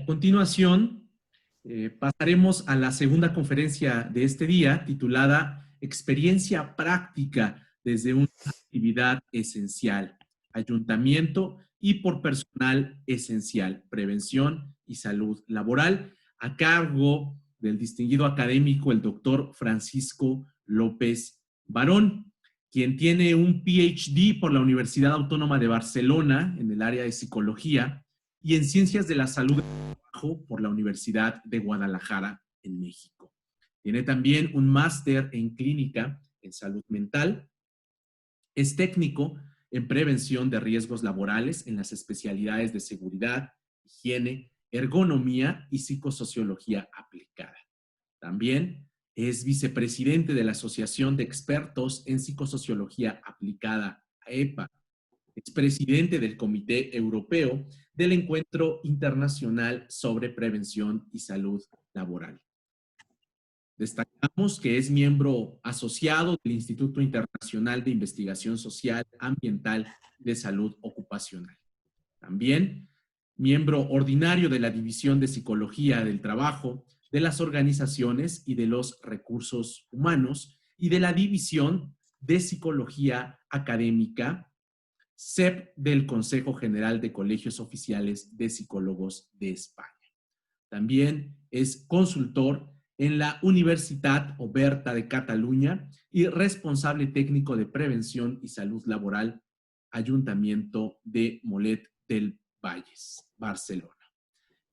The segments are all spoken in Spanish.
continuación, pasaremos a la segunda conferencia de este día, titulada Experiencia práctica desde una actividad esencial, ayuntamiento y por personal esencial, prevención y salud laboral, a cargo del distinguido académico, el doctor Francisco López Barón, quien tiene un PhD por la Universidad Autónoma de Barcelona en el área de psicología y en ciencias de la salud por la Universidad de Guadalajara en México. Tiene también un máster en clínica en salud mental. Es técnico en prevención de riesgos laborales en las especialidades de seguridad, higiene, ergonomía y psicosociología aplicada. También es vicepresidente de la Asociación de Expertos en Psicosociología Aplicada, AEPA. Es presidente del Comité Europeo del Encuentro Internacional sobre Prevención y Salud Laboral. Destacamos que es miembro asociado del Instituto Internacional de Investigación Social, Ambiental y de Salud Ocupacional. También miembro ordinario de la División de Psicología del Trabajo, de las Organizaciones y de los Recursos Humanos y de la División de Psicología Académica, CEP del Consejo General de Colegios Oficiales de Psicólogos de España. También es consultor en la Universitat Oberta de Cataluña y responsable técnico de prevención y salud laboral, Ayuntamiento de Mollet del Valles, Barcelona.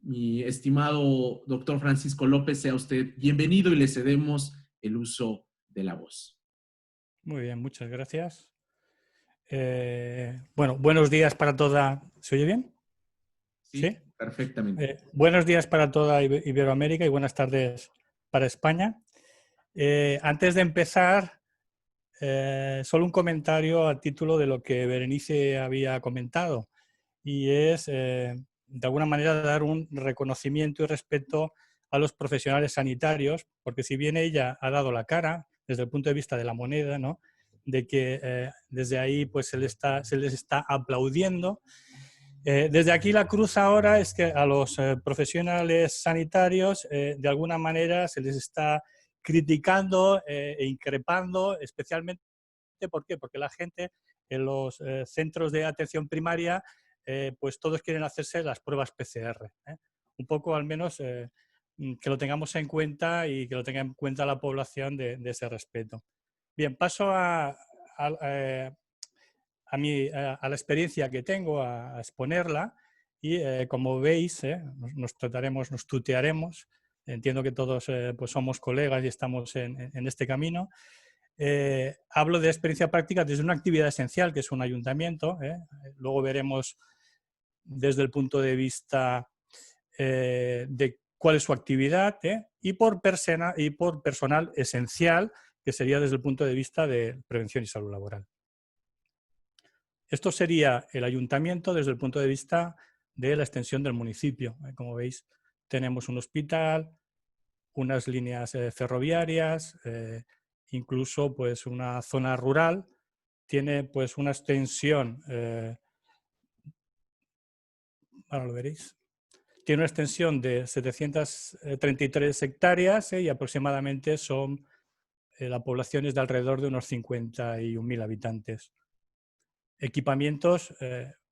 Mi estimado doctor Francisco López, sea usted bienvenido y le cedemos el uso de la voz. Muy bien, muchas gracias. Bueno, buenos días para toda... ¿Se oye bien? Sí, perfectamente. Buenos días para toda Iberoamérica y buenas tardes para España. Antes de empezar, solo un comentario a título de lo que Berenice había comentado, y es, de alguna manera, dar un reconocimiento y respeto a los profesionales sanitarios, porque si bien ella ha dado la cara desde el punto de vista de la moneda, ¿no?, de que desde ahí pues se les está aplaudiendo. Desde aquí la cruz ahora es que a los profesionales sanitarios de alguna manera se les está criticando e increpando, especialmente, ¿por qué? Porque la gente en los centros de atención primaria pues todos quieren hacerse las pruebas PCR. Un poco al menos que lo tengamos en cuenta y que lo tenga en cuenta la población de ese respeto. Bien, paso a la experiencia que tengo, a exponerla, y como veis, nos tutearemos. Entiendo que todos pues somos colegas y estamos en este camino. Hablo de experiencia práctica desde una actividad esencial, que es un ayuntamiento. Luego veremos desde el punto de vista de cuál es su actividad, y por personal esencial, que sería desde el punto de vista de prevención y salud laboral. Esto sería el ayuntamiento desde el punto de vista de la extensión del municipio. Como veis, tenemos un hospital, unas líneas ferroviarias, incluso pues, una zona rural. Tiene pues, una extensión, ahora lo veréis, tiene una extensión de 733 hectáreas y aproximadamente son la población es de alrededor de unos 51.000 habitantes. Equipamientos,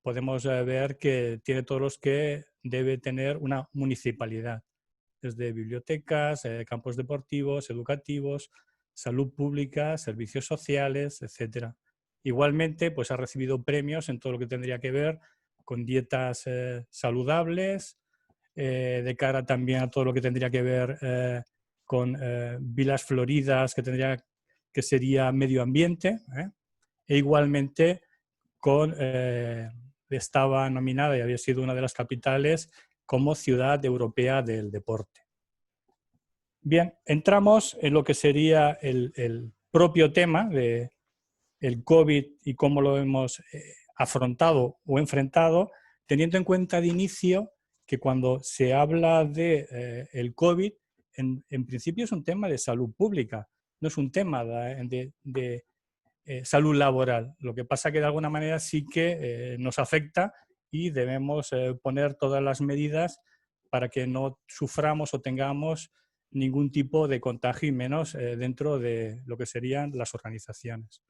podemos ver que tiene todos los que debe tener una municipalidad, desde bibliotecas, campos deportivos, educativos, salud pública, servicios sociales, etc. Igualmente, pues ha recibido premios en todo lo que tendría que ver con dietas saludables, de cara también a todo lo que tendría que ver con vilas floridas, que sería medio ambiente, e igualmente estaba nominada y había sido una de las capitales como ciudad europea del deporte. Bien, entramos en lo que sería el propio tema del COVID y cómo lo hemos afrontado o enfrentado, teniendo en cuenta de inicio que cuando se habla de el COVID, en principio es un tema de salud pública, no es un tema de salud laboral. Lo que pasa que de alguna manera sí que nos afecta y debemos poner todas las medidas para que no suframos o tengamos ningún tipo de contagio y menos dentro de lo que serían las organizaciones.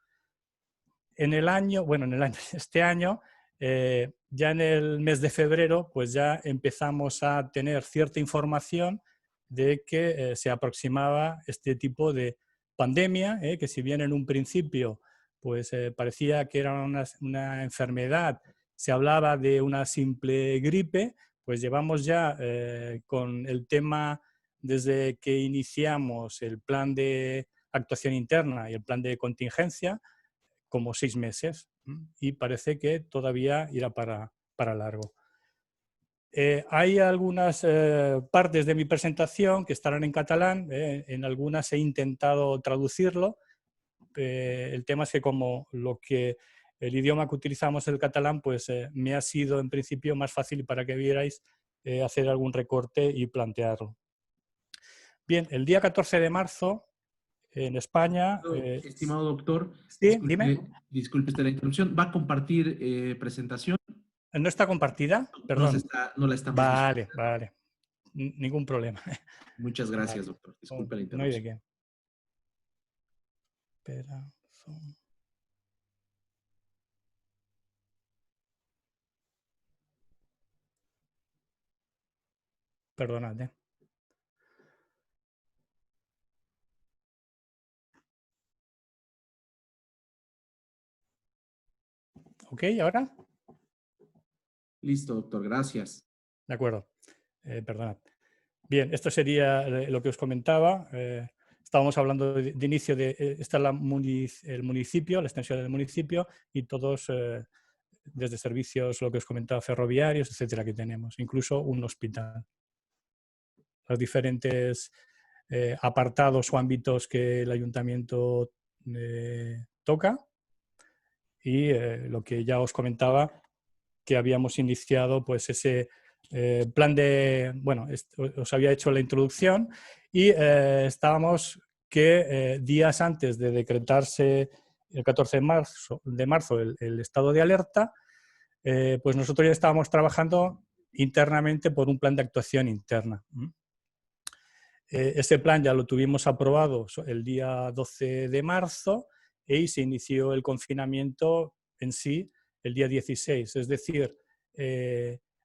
En el año, bueno, este año, ya en el mes de febrero, pues ya empezamos a tener cierta información de que se aproximaba este tipo de pandemia, que si bien en un principio pues parecía que era una enfermedad, se hablaba de una simple gripe, pues llevamos ya con el tema desde que iniciamos el plan de actuación interna y el plan de contingencia, como 6 meses y parece que todavía irá para largo. Hay algunas partes de mi presentación que estarán en catalán, en algunas he intentado traducirlo. El tema es que como el idioma que utilizamos es el catalán, pues me ha sido en principio más fácil para que vierais hacer algún recorte y plantearlo. Bien, el día 14 de marzo en España... Estimado doctor, sí, dime. disculpe la interrupción. ¿Va a compartir presentación? ¿No está compartida? Perdón. No la estamos viendo. Vale, vale. Ningún problema. Muchas gracias, Vale. doctor. Disculpe la No hay de interrupción. qué. Espera. Perdonad. ¿Ok? ¿Ahora? Listo, doctor. Gracias. De acuerdo. Perdonad. Bien, esto sería lo que os comentaba. Estábamos hablando de inicio de... Esta es el municipio, la extensión del municipio y todos desde servicios, lo que os comentaba, ferroviarios, etcétera, que tenemos. Incluso un hospital. Los diferentes apartados o ámbitos que el ayuntamiento toca y lo que ya os comentaba, que habíamos iniciado pues ese plan de, bueno, os había hecho la introducción y estábamos que días antes de decretarse el 14 de marzo el estado de alerta, pues nosotros ya estábamos trabajando internamente por un plan de actuación interna. Ese plan ya lo tuvimos aprobado el día 12 de marzo y se inició el confinamiento en sí el día 16. Es decir,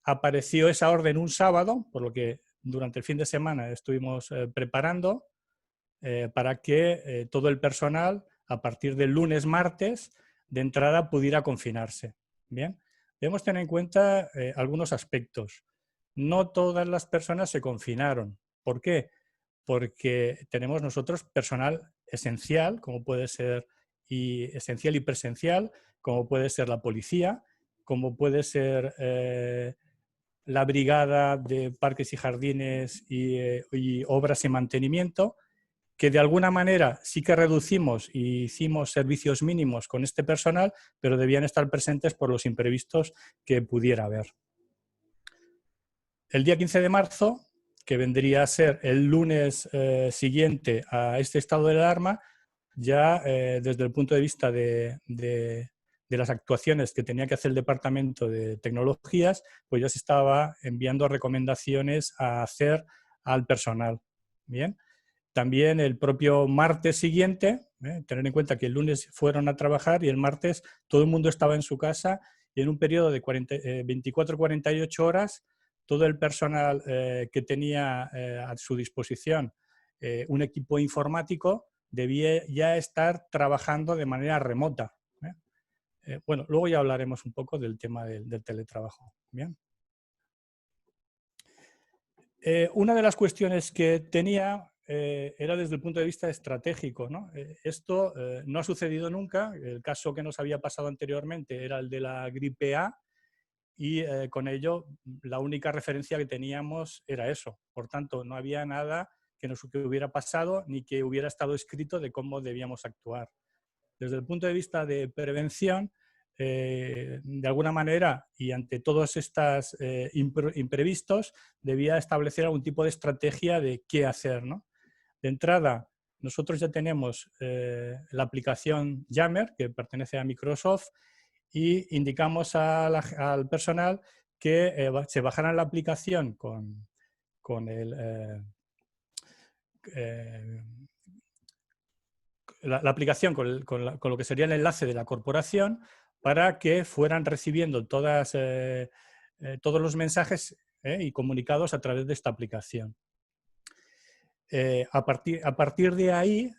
apareció esa orden un sábado, por lo que durante el fin de semana estuvimos preparando para que todo el personal, a partir del lunes, martes, de entrada pudiera confinarse. Bien, debemos tener en cuenta algunos aspectos. No todas las personas se confinaron. ¿Por qué? Porque tenemos nosotros personal esencial, como puede ser esencial y presencial, como puede ser la policía, como puede ser la brigada de parques y jardines y obras y mantenimiento, que de alguna manera sí que reducimos y hicimos servicios mínimos con este personal, pero debían estar presentes por los imprevistos que pudiera haber. El día 15 de marzo, que vendría a ser el lunes siguiente a este estado de alarma, ya desde el punto de vista de las actuaciones que tenía que hacer el Departamento de Tecnologías, pues ya se estaba enviando recomendaciones a hacer al personal. Bien. También el propio martes siguiente, tener en cuenta que el lunes fueron a trabajar y el martes todo el mundo estaba en su casa y en un periodo de 24-48 horas todo el personal que tenía a su disposición un equipo informático debía ya estar trabajando de manera remota. Bueno, luego ya hablaremos un poco del tema del teletrabajo. Bien. Una de las cuestiones que tenía era desde el punto de vista estratégico, ¿no? Esto no ha sucedido nunca. El caso que nos había pasado anteriormente era el de la gripe A y con ello la única referencia que teníamos era eso. Por tanto, no había nada que hubiera pasado ni que hubiera estado escrito de cómo debíamos actuar. Desde el punto de vista de prevención, de alguna manera y ante todos estos imprevistos, debía establecer algún tipo de estrategia de qué hacer, ¿no? De entrada, nosotros ya tenemos la aplicación Yammer, que pertenece a Microsoft, y indicamos al personal que se bajaran la aplicación con la aplicación, con lo que sería el enlace de la corporación, para que fueran recibiendo todos los mensajes y comunicados a través de esta aplicación. A partir de ahí,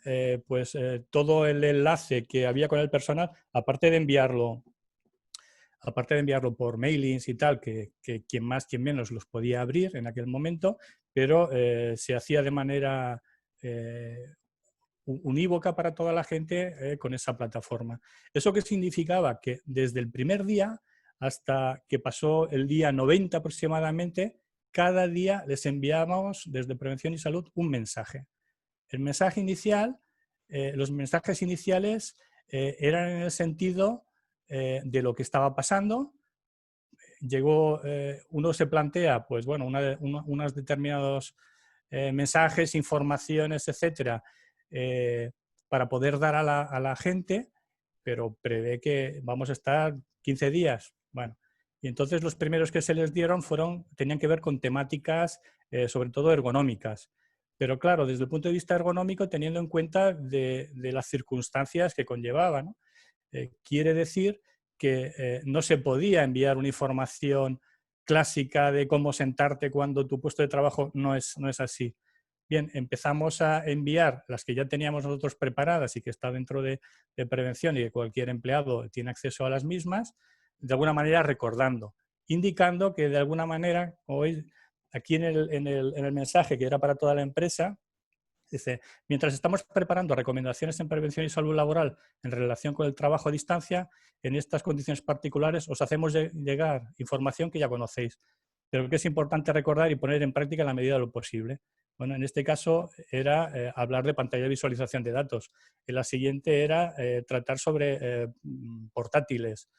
todo el enlace que había con el personal, aparte de enviarlo por mailings y tal, que quien más, quien menos los podía abrir en aquel momento, pero se hacía de manera unívoca para toda la gente con esa plataforma. ¿Eso qué significaba? Que desde el primer día hasta que pasó el día 90 aproximadamente, cada día les enviábamos desde Prevención y Salud un mensaje. El mensaje inicial, los mensajes iniciales eran en el sentido de lo que estaba pasando. Uno se plantea, pues bueno, unos determinados mensajes, informaciones, etcétera, para poder dar a la gente, pero prevé que vamos a estar 15 días. Bueno, y entonces los primeros que se les dieron tenían que ver con temáticas, sobre todo ergonómicas. Pero claro, desde el punto de vista ergonómico, teniendo en cuenta de las circunstancias que conllevaba, ¿no? Quiere decir que no se podía enviar una información clásica de cómo sentarte cuando tu puesto de trabajo no es así. Bien, empezamos a enviar las que ya teníamos nosotros preparadas y que está dentro de prevención y que cualquier empleado tiene acceso a las mismas, de alguna manera recordando, indicando que de alguna manera, como veis aquí en el mensaje que era para toda la empresa, dice, mientras estamos preparando recomendaciones en prevención y salud laboral en relación con el trabajo a distancia, en estas condiciones particulares os hacemos llegar información que ya conocéis, pero que es importante recordar y poner en práctica en la medida de lo posible. Bueno, en este caso era hablar de pantalla de visualización de datos. En la siguiente era tratar sobre portátiles.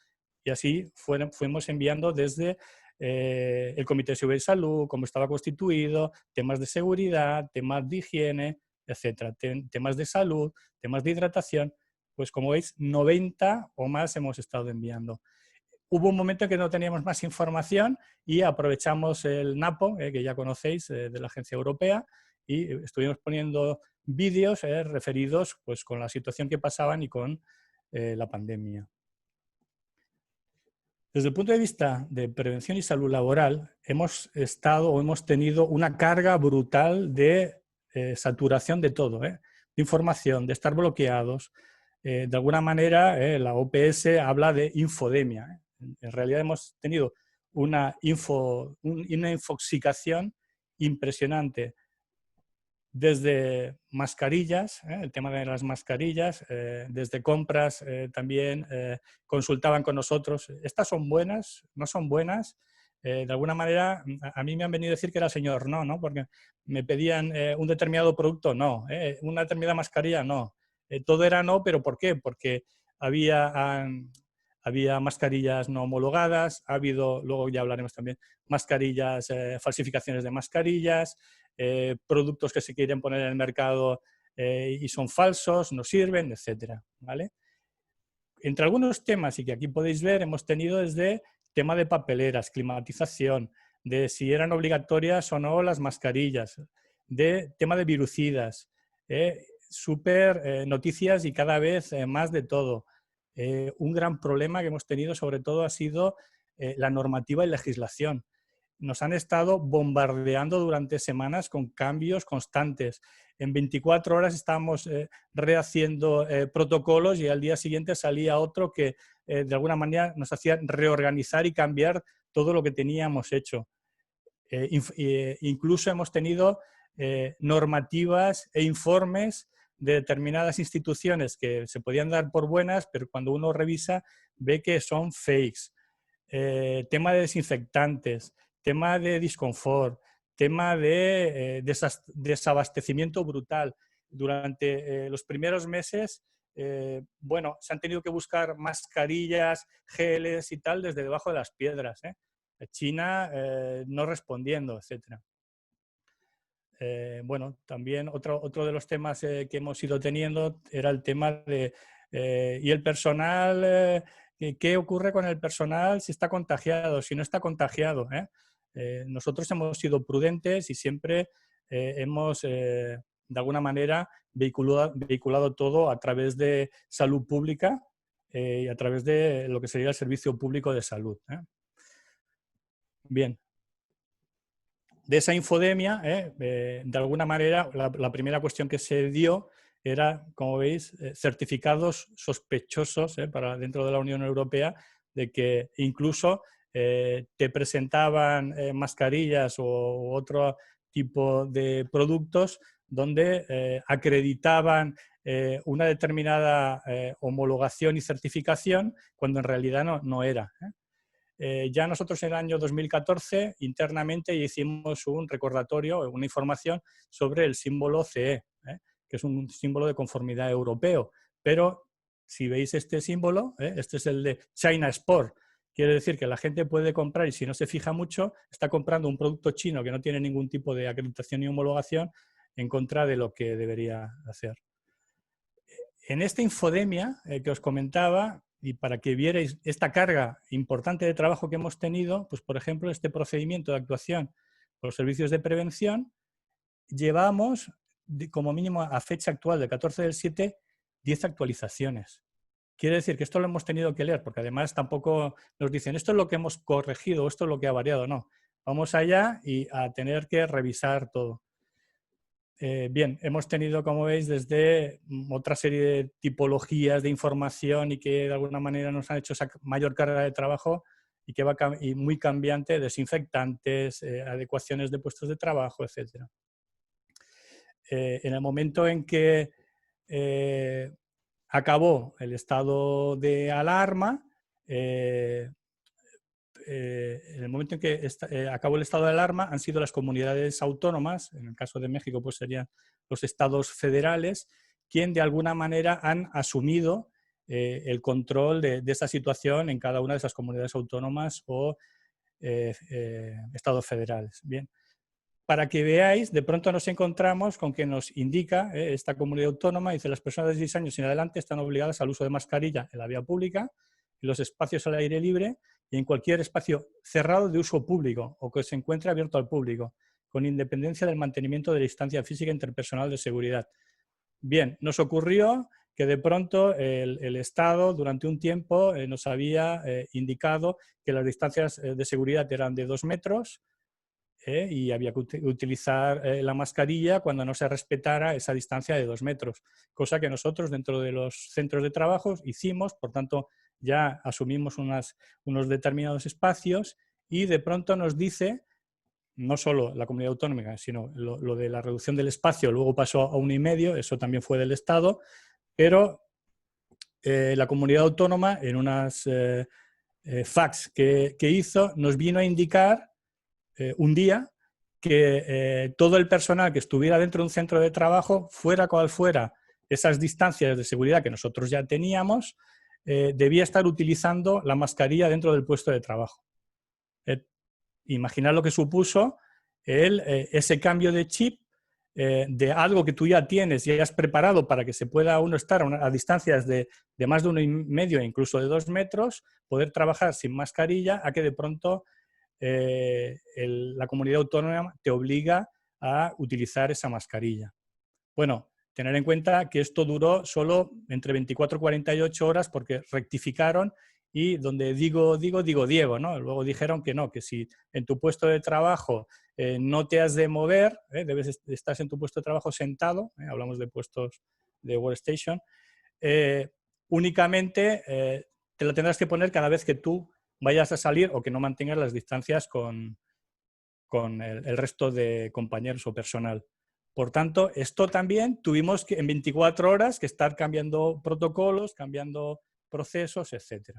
Y así fuimos enviando desde el Comité de Seguridad y Salud, cómo estaba constituido, temas de seguridad, temas de higiene, etcétera, temas de salud, temas de hidratación. Pues como veis, 90 o más hemos estado enviando. Hubo un momento en que no teníamos más información y aprovechamos el NAPO, que ya conocéis, de la Agencia Europea, y estuvimos poniendo vídeos referidos pues, con la situación que pasaban y con la pandemia. Desde el punto de vista de prevención y salud laboral, hemos tenido una carga brutal de saturación de todo, de información, de estar bloqueados. De alguna manera, la OPS habla de infodemia. En realidad hemos tenido una infoxicación impresionante. Desde mascarillas, el tema de las mascarillas, desde compras también consultaban con nosotros, ¿estas son buenas? ¿No son buenas? De alguna manera, a mí me han venido a decir que era señor no, porque me pedían un determinado producto, no, una determinada mascarilla, no. Todo era no, pero ¿por qué? Porque había mascarillas no homologadas, ha habido, luego ya hablaremos también, mascarillas, falsificaciones de mascarillas, productos que se quieren poner en el mercado y son falsos, no sirven, etcétera, ¿vale? Entre algunos temas, y que aquí podéis ver, hemos tenido desde tema de papeleras, climatización, de si eran obligatorias o no las mascarillas, de tema de virucidas, noticias y cada vez más de todo. Un gran problema que hemos tenido sobre todo ha sido la normativa y legislación. Nos han estado bombardeando durante semanas con cambios constantes. En 24 horas estábamos rehaciendo protocolos y al día siguiente salía otro que de alguna manera nos hacía reorganizar y cambiar todo lo que teníamos hecho. Incluso hemos tenido normativas e informes de determinadas instituciones que se podían dar por buenas, pero cuando uno revisa ve que son fakes. Tema de desinfectantes, tema de disconfort, tema de desabastecimiento brutal. Durante los primeros meses, bueno, se han tenido que buscar mascarillas, geles y tal desde debajo de las piedras. China no respondiendo, etcétera. Bueno, también otro de los temas que hemos ido teniendo era el tema de ¿y el personal? ¿Qué ocurre con el personal si está contagiado, si no está contagiado? Nosotros hemos sido prudentes y siempre hemos, de alguna manera, vehiculado todo a través de salud pública y a través de lo que sería el servicio público de salud. Bien. De esa infodemia, de alguna manera, la primera cuestión que se dio era, como veis, certificados sospechosos para dentro de la Unión Europea de que incluso te presentaban mascarillas o otro tipo de productos donde acreditaban una determinada homologación y certificación cuando en realidad no era. Ya nosotros en el año 2014 internamente hicimos un recordatorio, una información sobre el símbolo CE, que es un símbolo de conformidad europeo. Pero si veis este símbolo, este es el de China Export. Quiere decir que la gente puede comprar y si no se fija mucho, está comprando un producto chino que no tiene ningún tipo de acreditación ni homologación en contra de lo que debería hacer. En esta infodemia que os comentaba, y para que vierais esta carga importante de trabajo que hemos tenido, pues por ejemplo, este procedimiento de actuación por los servicios de prevención, llevamos como mínimo a fecha actual del 14/7, 10 actualizaciones. Quiere decir que esto lo hemos tenido que leer, porque además tampoco nos dicen esto es lo que hemos corregido, esto es lo que ha variado, no. Vamos allá y a tener que revisar todo. Bien, hemos tenido, como veis, desde otra serie de tipologías de información y que de alguna manera nos han hecho esa mayor carga de trabajo y que va y muy cambiante, desinfectantes, adecuaciones de puestos de trabajo, etc. En el momento en que acabó el estado de alarma, en el momento en que acabó el estado de alarma, han sido las comunidades autónomas, en el caso de México pues serían los estados federales, quien de alguna manera han asumido el control de esta situación en cada una de esas comunidades autónomas o estados federales. Bien. Para que veáis, de pronto nos encontramos con que nos indica esta comunidad autónoma, dice las personas de 16 años en adelante están obligadas al uso de mascarilla en la vía pública, en los espacios al aire libre y en cualquier espacio cerrado de uso público o que se encuentre abierto al público, con independencia del mantenimiento de la distancia física interpersonal de seguridad. Bien, nos ocurrió que de pronto el Estado durante un tiempo nos había indicado que las distancias de seguridad eran de 2 metros, y había que utilizar la mascarilla cuando no se respetara esa distancia de 2 metros, cosa que nosotros dentro de los centros de trabajo hicimos, por tanto ya asumimos unos determinados espacios y de pronto nos dice, no solo la comunidad autónoma, sino lo de la reducción del espacio, luego pasó a 1,5, eso también fue del Estado, pero la comunidad autónoma en unas fax que hizo nos vino a indicar un día que todo el personal que estuviera dentro de un centro de trabajo, fuera cual fuera esas distancias de seguridad que nosotros ya teníamos, debía estar utilizando la mascarilla dentro del puesto de trabajo. Imaginad lo que supuso ese cambio de chip de algo que tú ya tienes y has preparado para que se pueda uno estar a distancias de más de 1,5 e incluso de 2 metros, poder trabajar sin mascarilla, a que de pronto la comunidad autónoma te obliga a utilizar esa mascarilla. Bueno, tener en cuenta que esto duró solo entre 24 y 48 horas porque rectificaron y donde digo Diego, ¿no? Luego dijeron que no, que si en tu puesto de trabajo no te has de mover, estás en tu puesto de trabajo sentado, hablamos de puestos de workstation, únicamente te lo tendrás que poner cada vez que tú vayas a salir o que no mantengas las distancias con el resto de compañeros o personal. Por tanto, esto también tuvimos que en 24 horas que estar cambiando protocolos, cambiando procesos, etc.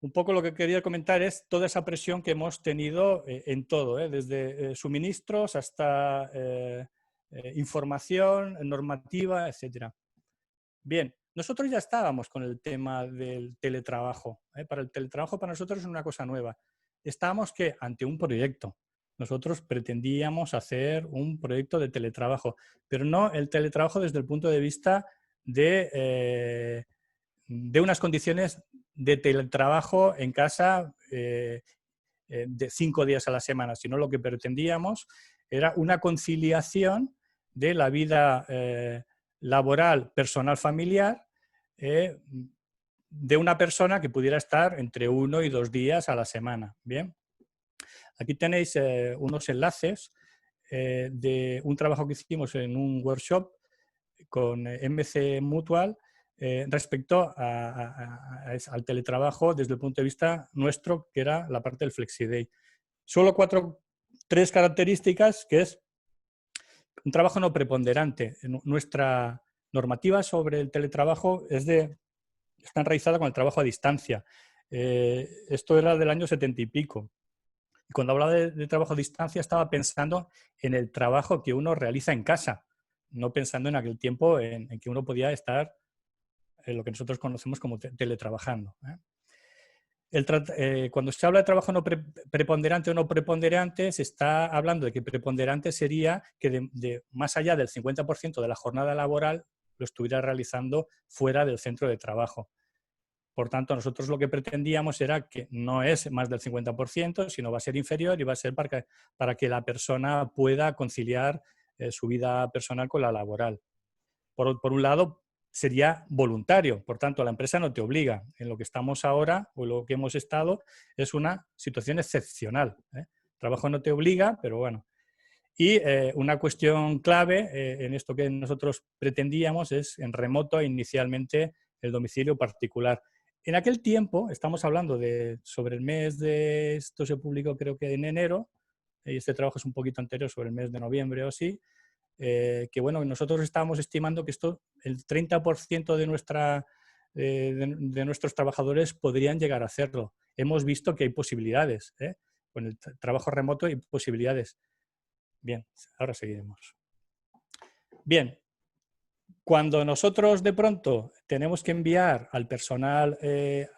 Un poco lo que quería comentar es toda esa presión que hemos tenido en todo, desde suministros hasta información, normativa, etc. Bien. Nosotros ya estábamos con el tema del teletrabajo. Para el teletrabajo para nosotros es una cosa nueva. Estábamos ante un proyecto. Nosotros pretendíamos hacer un proyecto de teletrabajo, pero no el teletrabajo desde el punto de vista de unas condiciones de teletrabajo en casa de 5 días a la semana, sino lo que pretendíamos era una conciliación de la vida laboral, personal, familiar, de una persona que pudiera estar entre 1 y 2 días a la semana. Bien, aquí tenéis unos enlaces de un trabajo que hicimos en un workshop con MC Mutual respecto al teletrabajo desde el punto de vista nuestro, que era la parte del FlexiDay. Solo 3 características, que es un trabajo no preponderante. Nuestra normativa sobre el teletrabajo está enraizada con el trabajo a distancia. Esto era del año 70 y pico. Y cuando hablaba de trabajo a distancia estaba pensando en el trabajo que uno realiza en casa, no pensando en aquel tiempo en que uno podía estar en lo que nosotros conocemos como teletrabajando. Cuando se habla de trabajo no preponderante o no preponderante, se está hablando de que preponderante sería que más allá del 50% de la jornada laboral lo estuviera realizando fuera del centro de trabajo. Por tanto, nosotros lo que pretendíamos era que no es más del 50%, sino va a ser inferior y va a ser para que la persona pueda conciliar su vida personal con la laboral. Por un lado, sería voluntario, por tanto, la empresa no te obliga. En lo que estamos ahora, o lo que hemos estado, es una situación excepcional. El trabajo no te obliga, pero bueno. Y una cuestión clave en esto que nosotros pretendíamos es en remoto inicialmente el domicilio particular. En aquel tiempo, estamos hablando sobre el mes de, esto se publicó creo que en enero, y este trabajo es un poquito anterior, sobre el mes de noviembre o así, que bueno, nosotros estábamos estimando que el 30% de nuestros trabajadores podrían llegar a hacerlo. Hemos visto que hay posibilidades, con el trabajo remoto hay posibilidades. Bien, ahora seguiremos. Bien, cuando nosotros de pronto tenemos que enviar al personal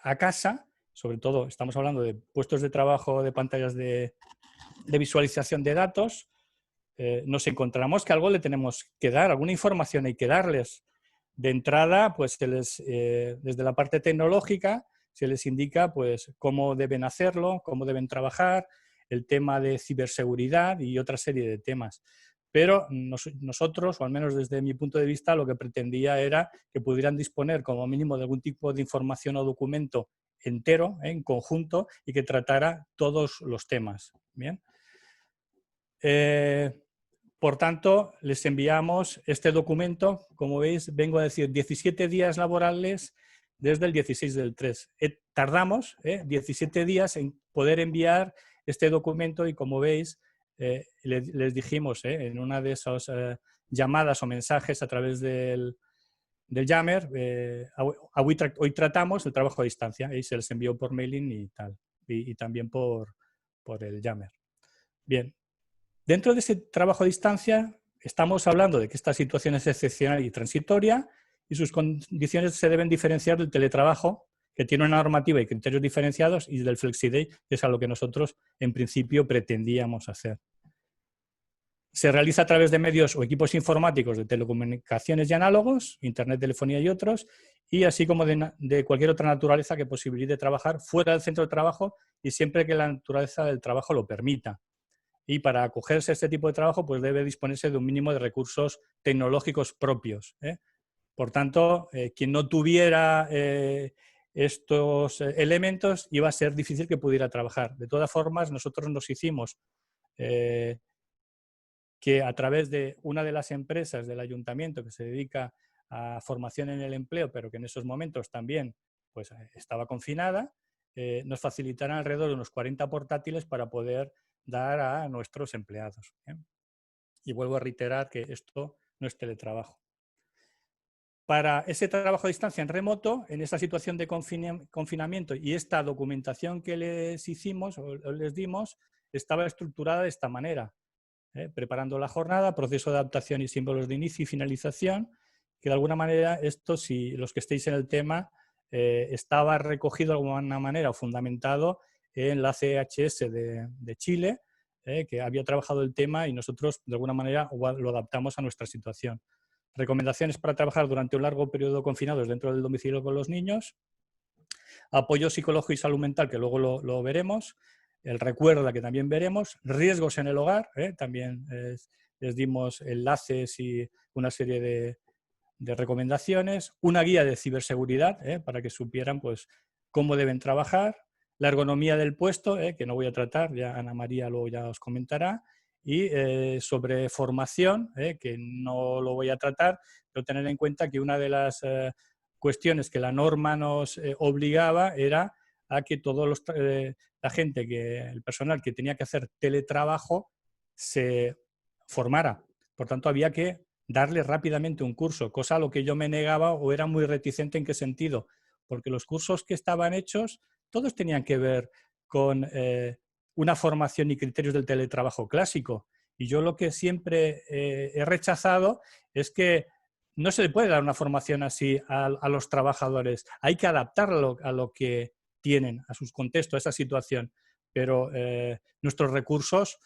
a casa, sobre todo estamos hablando de puestos de trabajo, de pantallas de visualización de datos, nos encontramos que algo le tenemos que dar, alguna información hay que darles. De entrada, pues desde la parte tecnológica se les indica pues, cómo deben hacerlo, cómo deben trabajar, el tema de ciberseguridad y otra serie de temas. Pero nosotros, o al menos desde mi punto de vista, lo que pretendía era que pudieran disponer como mínimo de algún tipo de información o documento entero, en conjunto, y que tratara todos los temas. Bien. Por tanto, les enviamos este documento. Como veis, vengo a decir 17 días laborales desde el 16 del 3. Tardamos 17 días en poder enviar este documento y, como veis, les dijimos en una de esas llamadas o mensajes a través del Yammer, hoy tratamos el trabajo a distancia y se les envió por mailing y tal, y también por el Yammer. Bien. Dentro de ese trabajo a distancia, estamos hablando de que esta situación es excepcional y transitoria y sus condiciones se deben diferenciar del teletrabajo, que tiene una normativa y criterios diferenciados, y del FlexiDay, que es a lo que nosotros en principio pretendíamos hacer. Se realiza a través de medios o equipos informáticos de telecomunicaciones y análogos, internet, telefonía y otros, y así como de cualquier otra naturaleza que posibilite trabajar fuera del centro de trabajo y siempre que la naturaleza del trabajo lo permita. Y para acogerse a este tipo de trabajo, pues debe disponerse de un mínimo de recursos tecnológicos propios. Por tanto, quien no tuviera estos elementos iba a ser difícil que pudiera trabajar. De todas formas, nosotros nos hicimos que a través de una de las empresas del ayuntamiento que se dedica a formación en el empleo, pero que en esos momentos también pues, estaba confinada, nos facilitaran alrededor de unos 40 portátiles para poder dar a nuestros empleados. Y vuelvo a reiterar que esto no es teletrabajo. Para ese trabajo a distancia en remoto, en esta situación de confinamiento y esta documentación que les hicimos o les dimos, estaba estructurada de esta manera. Preparando la jornada, proceso de adaptación y símbolos de inicio y finalización, que de alguna manera esto, si los que estéis en el tema, estaba recogido de alguna manera o fundamentado en la CHS de Chile, que había trabajado el tema y nosotros de alguna manera lo adaptamos a nuestra situación. Recomendaciones para trabajar durante un largo periodo confinados dentro del domicilio con los niños. Apoyo psicológico y salud mental, que luego lo veremos. el recuerda, que también veremos, riesgos en el hogar, también les dimos enlaces y una serie de recomendaciones, una guía de ciberseguridad para que supieran pues, cómo deben trabajar, la ergonomía del puesto, que no voy a tratar, ya Ana María luego ya os comentará, y sobre formación, que no lo voy a tratar, pero tener en cuenta que una de las cuestiones que la norma nos obligaba era a que todos la gente, el personal que tenía que hacer teletrabajo se formara. Por tanto, había que darle rápidamente un curso, cosa a lo que yo me negaba o era muy reticente. ¿En qué sentido? Porque los cursos que estaban hechos, todos tenían que ver con una formación y criterios del teletrabajo clásico. Y yo lo que siempre he rechazado es que no se le puede dar una formación así a los trabajadores. Hay que adaptarlo a lo que tienen, a sus contextos, a esa situación. Pero nuestros recursos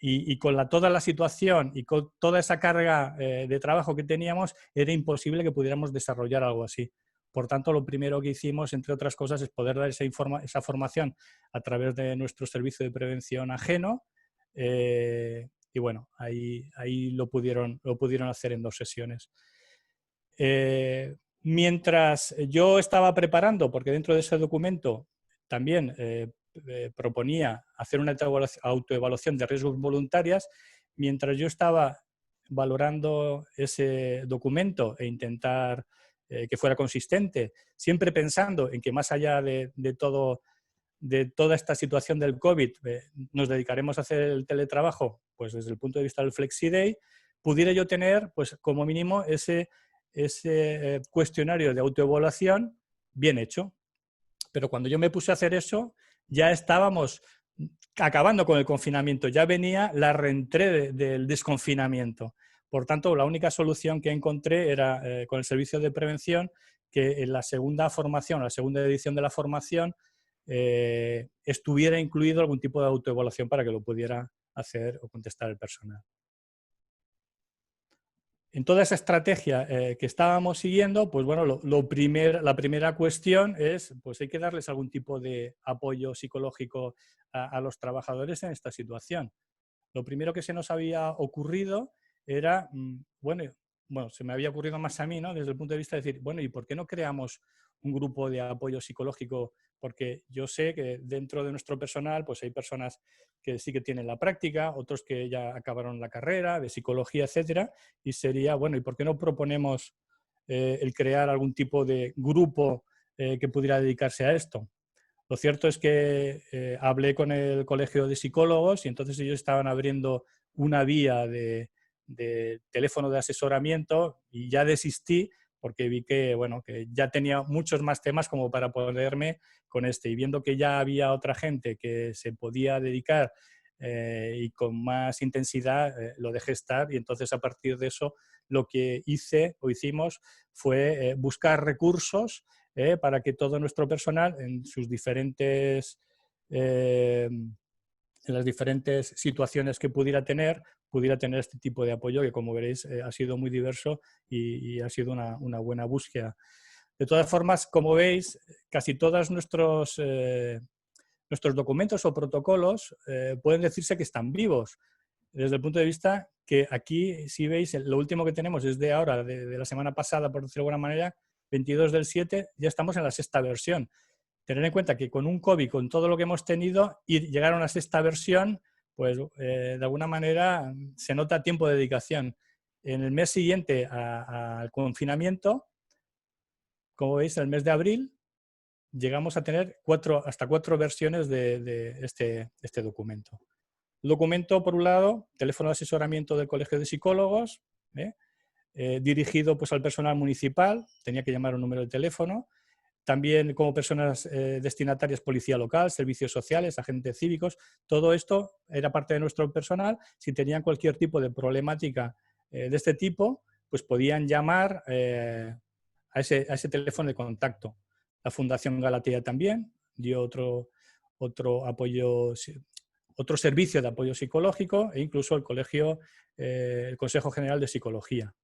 y con toda la situación y con toda esa carga de trabajo que teníamos, era imposible que pudiéramos desarrollar algo así. Por tanto, lo primero que hicimos, entre otras cosas, es poder dar esa formación a través de nuestro servicio de prevención ajeno. Y bueno, ahí lo pudieron hacer en 2 sesiones. Mientras yo estaba preparando, porque dentro de ese documento también proponía hacer una autoevaluación de riesgos voluntarias, mientras yo estaba valorando ese documento e intentar que fuera consistente, siempre pensando en que más allá de toda esta situación del COVID, nos dedicaremos a hacer el teletrabajo, pues desde el punto de vista del FlexiDay, pudiera yo tener, pues como mínimo, ese cuestionario de autoevaluación bien hecho. Pero cuando yo me puse a hacer eso, ya estábamos acabando con el confinamiento, ya venía la reentrée del desconfinamiento. Por tanto, la única solución que encontré era con el servicio de prevención, que en la segunda formación, la segunda edición de la formación, estuviera incluido algún tipo de autoevaluación para que lo pudiera hacer o contestar el personal. En toda esa estrategia que estábamos siguiendo, pues bueno, la primera cuestión es, pues hay que darles algún tipo de apoyo psicológico a los trabajadores en esta situación. Lo primero que se nos había ocurrido era, bueno, se me había ocurrido más a mí, ¿no? Desde el punto de vista de decir, bueno, ¿y por qué no creamos un grupo de apoyo psicológico? Porque yo sé que dentro de nuestro personal, pues hay personas que sí que tienen la práctica, otros que ya acabaron la carrera de psicología, etcétera, y sería, bueno, ¿y por qué no proponemos el crear algún tipo de grupo que pudiera dedicarse a esto? Lo cierto es que hablé con el Colegio de Psicólogos y entonces ellos estaban abriendo una vía de teléfono de asesoramiento y ya desistí porque vi que, bueno, que ya tenía muchos más temas como para ponerme con este. Y viendo que ya había otra gente que se podía dedicar y con más intensidad, lo dejé estar. Y entonces, a partir de eso, lo que hicimos fue buscar recursos para que todo nuestro personal en sus diferentes en las diferentes situaciones que pudiera tener este tipo de apoyo que, como veréis, ha sido muy diverso y ha sido una buena búsqueda. De todas formas, como veis, casi todos nuestros documentos o protocolos pueden decirse que están vivos. Desde el punto de vista que aquí, si veis, lo último que tenemos es de ahora, de la semana pasada, por decirlo de alguna manera, 22 del 7, ya estamos en la 6ª versión. Tener en cuenta que con un COVID, con todo lo que hemos tenido, y llegar a una 6ª versión, pues de alguna manera se nota tiempo de dedicación. En el mes siguiente al confinamiento, como veis, el mes de abril, llegamos a tener hasta 4 versiones de este documento. El documento, por un lado, teléfono de asesoramiento del Colegio de Psicólogos, dirigido pues, al personal municipal, tenía que llamar un número de teléfono. También como personas destinatarias, policía local, servicios sociales, agentes cívicos. Todo esto era parte de nuestro personal. Si tenían cualquier tipo de problemática de este tipo, pues podían llamar a ese teléfono de contacto. La Fundación Galatea también dio otro apoyo, otro servicio de apoyo psicológico e incluso el colegio, el Consejo General de Psicología.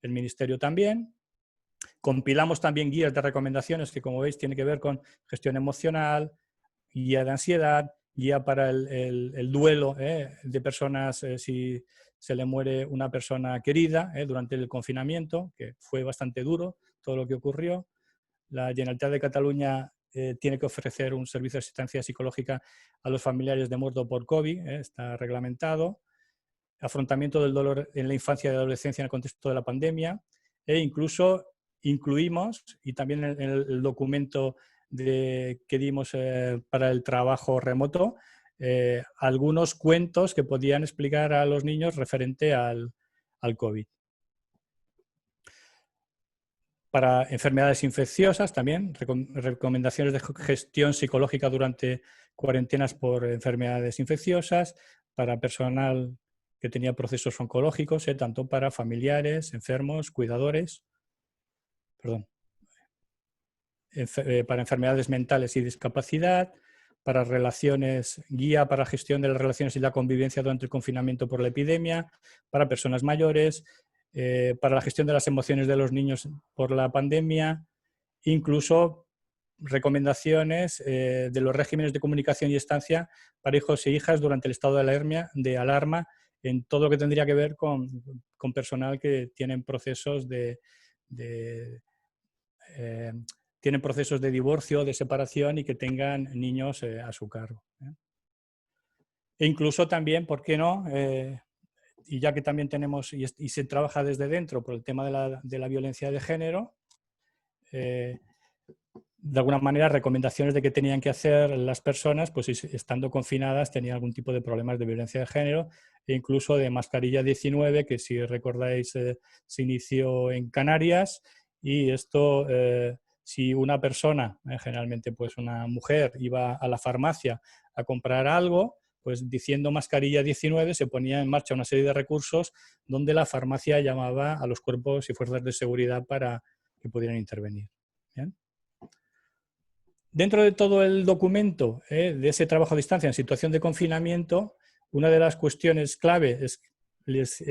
El Ministerio también. Compilamos también guías de recomendaciones que, como veis, tiene que ver con gestión emocional, guía de ansiedad, guía para el duelo de personas si se le muere una persona querida durante el confinamiento, que fue bastante duro todo lo que ocurrió. La Generalitat de Cataluña tiene que ofrecer un servicio de asistencia psicológica a los familiares de muerto por COVID, está reglamentado. Afrontamiento del dolor en la infancia y adolescencia en el contexto de la pandemia, e incluso incluimos, y también en el documento que dimos para el trabajo remoto, algunos cuentos que podían explicar a los niños referente al COVID. Para enfermedades infecciosas también, recomendaciones de gestión psicológica durante cuarentenas por enfermedades infecciosas, para personal que tenía procesos oncológicos, tanto para familiares, enfermos, cuidadores, para enfermedades mentales y discapacidad, para relaciones, guía para gestión de las relaciones y la convivencia durante el confinamiento por la epidemia, para personas mayores, para la gestión de las emociones de los niños por la pandemia, incluso recomendaciones de los regímenes de comunicación y estancia para hijos e hijas durante el estado de alarma en todo lo que tendría que ver con personal que tienen procesos tienen procesos de divorcio, de separación y que tengan niños a su cargo. E incluso también, ¿por qué no? Y ya que también tenemos, y se trabaja desde dentro por el tema de la violencia de género, de alguna manera recomendaciones de qué tenían que hacer las personas, pues si estando confinadas tenían algún tipo de problemas de violencia de género, e incluso de mascarilla 19, que si recordáis se inició en Canarias, y esto, si una persona, generalmente pues una mujer, iba a la farmacia a comprar algo, pues diciendo mascarilla 19 se ponía en marcha una serie de recursos donde la farmacia llamaba a los cuerpos y fuerzas de seguridad para que pudieran intervenir. ¿Bien? Dentro de todo el documento de ese trabajo a distancia en situación de confinamiento, una de las cuestiones clave es que les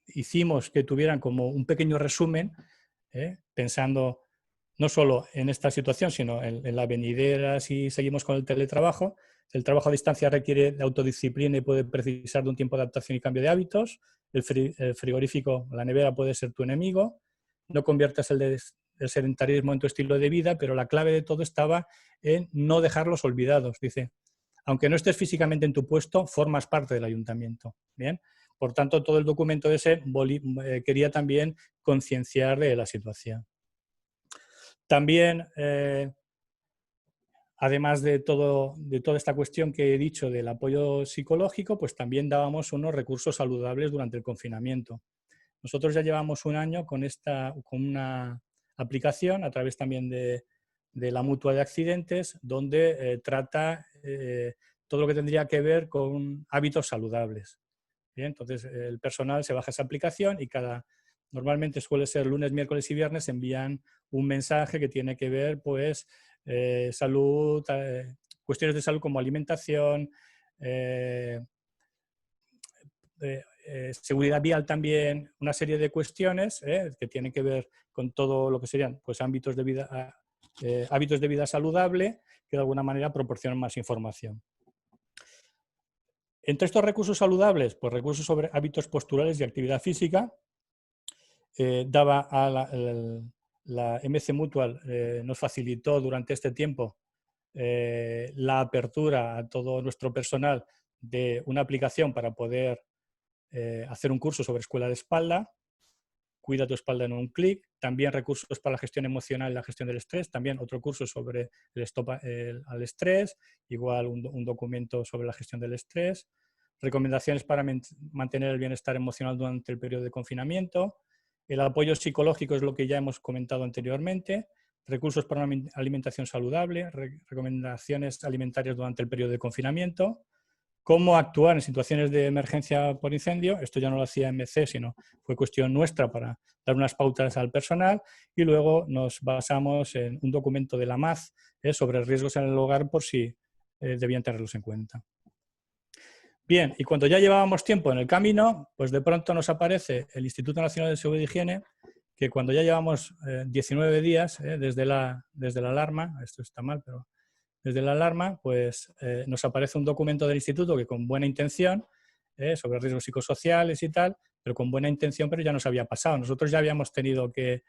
hicimos que tuvieran como un pequeño resumen, pensando no solo en esta situación, sino en la venidera si seguimos con el teletrabajo. El trabajo a distancia requiere de autodisciplina y puede precisar de un tiempo de adaptación y cambio de hábitos. El frigorífico, la nevera puede ser tu enemigo. No conviertas el sedentarismo en tu estilo de vida, pero la clave de todo estaba en no dejarlos olvidados. Dice, aunque no estés físicamente en tu puesto, formas parte del ayuntamiento. ¿Bien? Por tanto, todo el documento ese quería también concienciar de la situación. También, además de toda esta cuestión que he dicho del apoyo psicológico, pues también dábamos unos recursos saludables durante el confinamiento. Nosotros ya llevamos un año con una aplicación a través también de la Mutua de Accidentes, donde trata todo lo que tendría que ver con hábitos saludables. Bien, entonces el personal se baja esa aplicación y normalmente suele ser lunes, miércoles y viernes, envían un mensaje que tiene que ver, pues, salud, cuestiones de salud como alimentación, seguridad vial también, una serie de cuestiones que tienen que ver con todo lo que serían pues, hábitos de vida saludable, que de alguna manera proporcionan más información. Entre estos recursos saludables, pues recursos sobre hábitos posturales y actividad física, daba a la MC Mutual, nos facilitó durante este tiempo la apertura a todo nuestro personal de una aplicación para poder hacer un curso sobre escuela de espalda, cuida tu espalda en un clic, también recursos para la gestión emocional y la gestión del estrés, también otro curso sobre el stop al estrés, igual un documento sobre la gestión del estrés, recomendaciones para mantener el bienestar emocional durante el periodo de confinamiento, el apoyo psicológico es lo que ya hemos comentado anteriormente, recursos para una alimentación saludable, recomendaciones alimentarias durante el periodo de confinamiento, cómo actuar en situaciones de emergencia por incendio. Esto ya no lo hacía MC, sino fue cuestión nuestra para dar unas pautas al personal, y luego nos basamos en un documento de la MAZ sobre riesgos en el hogar por si debían tenerlos en cuenta. Bien, y cuando ya llevábamos tiempo en el camino, pues de pronto nos aparece el Instituto Nacional de Seguridad y Higiene, que cuando ya llevamos 19 días desde la alarma, esto está mal, pero desde la alarma, pues nos aparece un documento del instituto que con buena intención, sobre riesgos psicosociales y tal, pero con buena intención, pero ya nos había pasado. Nosotros ya habíamos tenido que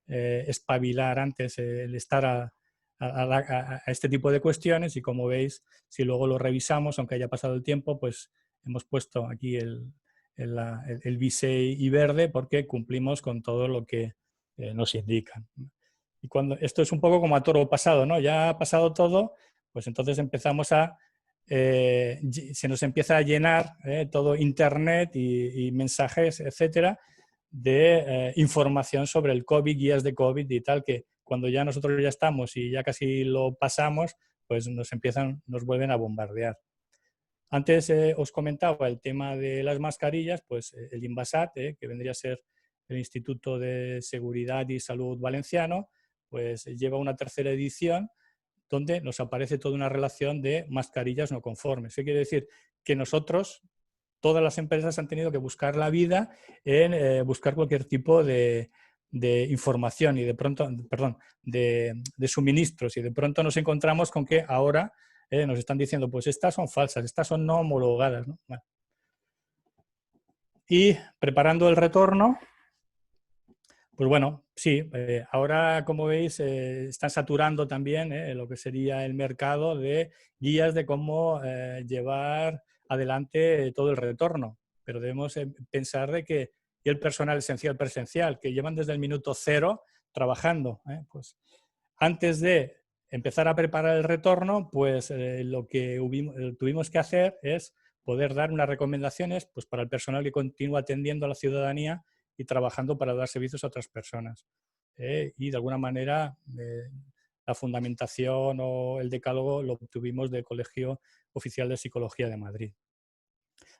espabilar antes el estar a este tipo de cuestiones y como veis, si luego lo revisamos, aunque haya pasado el tiempo, pues hemos puesto aquí el bisei y verde porque cumplimos con todo lo que nos indican. Y cuando esto es un poco como a toro pasado, ¿no? Ya ha pasado todo, pues entonces empezamos se nos empieza a llenar todo Internet y mensajes, etcétera, de información sobre el COVID, guías de COVID y tal, que cuando ya nosotros ya estamos y ya casi lo pasamos, pues nos vuelven a bombardear. Antes os comentaba el tema de las mascarillas, pues el Inbasat, que vendría a ser el Instituto de Seguridad y Salud Valenciano, pues lleva una tercera edición donde nos aparece toda una relación de mascarillas no conformes. Eso quiere decir que nosotros, todas las empresas han tenido que buscar la vida en buscar cualquier tipo de información y de suministros, y de pronto nos encontramos con que ahora nos están diciendo, pues estas son falsas, estas son no homologadas, ¿no? Bueno. Y preparando el retorno, pues bueno, sí, ahora como veis están saturando también lo que sería el mercado de guías de cómo llevar adelante todo el retorno, pero debemos pensar de que y el personal esencial presencial, que llevan desde el minuto cero trabajando, pues antes de empezar a preparar el retorno, pues lo que tuvimos que hacer es poder dar unas recomendaciones pues, para el personal que continúa atendiendo a la ciudadanía y trabajando para dar servicios a otras personas. Y de alguna manera la fundamentación o el decálogo lo obtuvimos del Colegio Oficial de Psicología de Madrid.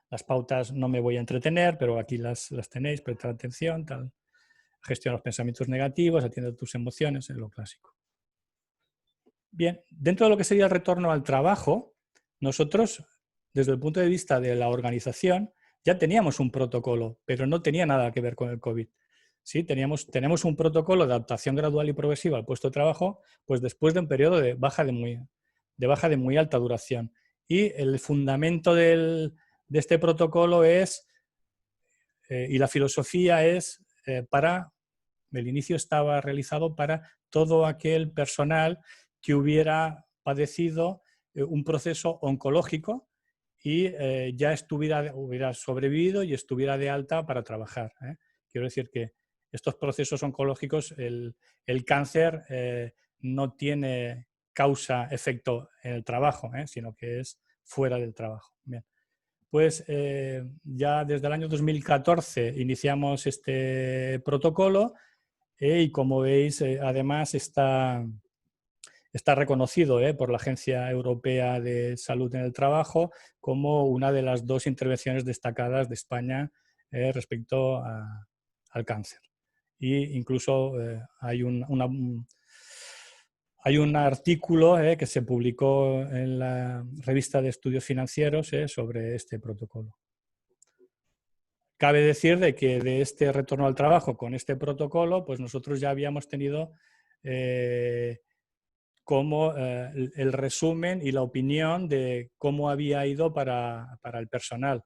Las pautas no me voy a entretener, pero aquí las tenéis, prestad atención, tal. Gestiona los pensamientos negativos, atiende a tus emociones, es lo clásico. Bien, dentro de lo que sería el retorno al trabajo, nosotros, desde el punto de vista de la organización, ya teníamos un protocolo, pero no tenía nada que ver con el COVID. Sí, tenemos un protocolo de adaptación gradual y progresiva al puesto de trabajo, pues después de un periodo de baja de muy alta duración. Y el fundamento de este protocolo es, y la filosofía es, el inicio estaba realizado para todo aquel personal que hubiera padecido un proceso oncológico y ya hubiera sobrevivido y estuviera de alta para trabajar. Quiero decir que estos procesos oncológicos, el cáncer no tiene causa-efecto en el trabajo, sino que es fuera del trabajo. Bien. Pues ya desde el año 2014 iniciamos este protocolo y como veis, además está reconocido por la Agencia Europea de Salud en el Trabajo como una de las 2 intervenciones destacadas de España respecto al cáncer. Y incluso hay un artículo que se publicó en la revista de estudios financieros sobre este protocolo. Cabe decir de que de este retorno al trabajo con este protocolo, pues nosotros ya habíamos tenido como el resumen y la opinión de cómo había ido para el personal.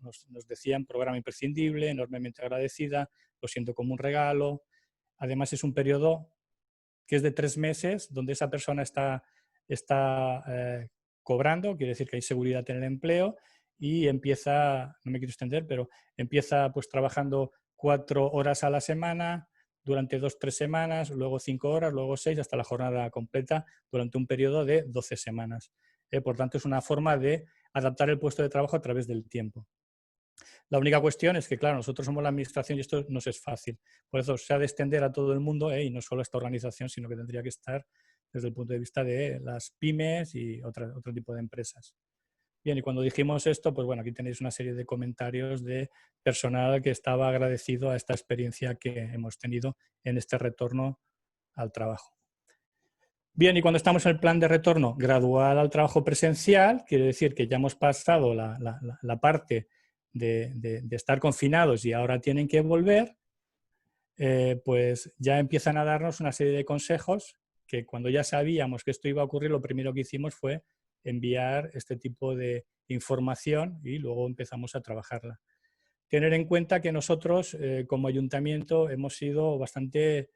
Nos decían programa imprescindible, enormemente agradecida, lo siento como un regalo. Además es un periodo que es de 3 meses, donde esa persona está cobrando, quiere decir que hay seguridad en el empleo y empieza, no me quiero extender, pero empieza pues trabajando 4 horas a la semana durante 2-3 semanas, luego 5 horas, luego 6, hasta la jornada completa durante un periodo de 12 semanas. Por tanto, es una forma de adaptar el puesto de trabajo a través del tiempo. La única cuestión es que, claro, nosotros somos la administración y esto no es fácil. Por eso se ha de extender a todo el mundo y no solo a esta organización, sino que tendría que estar desde el punto de vista de las pymes y otro tipo de empresas. Bien, y cuando dijimos esto, pues bueno, aquí tenéis una serie de comentarios de personal que estaba agradecido a esta experiencia que hemos tenido en este retorno al trabajo. Bien, y cuando estamos en el plan de retorno gradual al trabajo presencial, quiere decir que ya hemos pasado la parte de estar confinados y ahora tienen que volver, pues ya empiezan a darnos una serie de consejos que cuando ya sabíamos que esto iba a ocurrir, lo primero que hicimos fue enviar este tipo de información y luego empezamos a trabajarla. Tener en cuenta que nosotros, como ayuntamiento, hemos sido bastante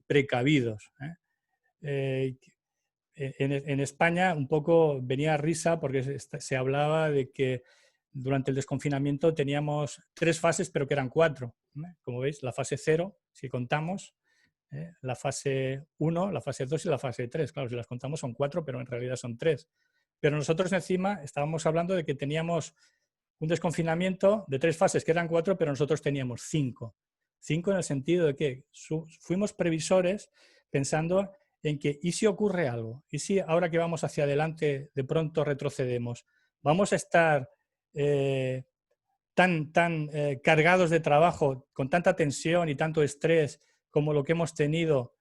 precavidos. En España un poco venía a risa porque se hablaba de que durante el desconfinamiento teníamos 3 fases, pero que eran 4. Como veis, la fase 0, si contamos, la fase 1, la fase 2 y la fase 3. Claro, si las contamos son 4, pero en realidad son 3. Pero nosotros encima estábamos hablando de que teníamos un desconfinamiento de 3 fases, que eran 4, pero nosotros teníamos 5. 5 en el sentido de que fuimos previsores pensando en que, ¿y si ocurre algo? ¿Y si ahora que vamos hacia adelante de pronto retrocedemos? ¿Vamos a estar tan cargados de trabajo, con tanta tensión y tanto estrés como lo que hemos tenido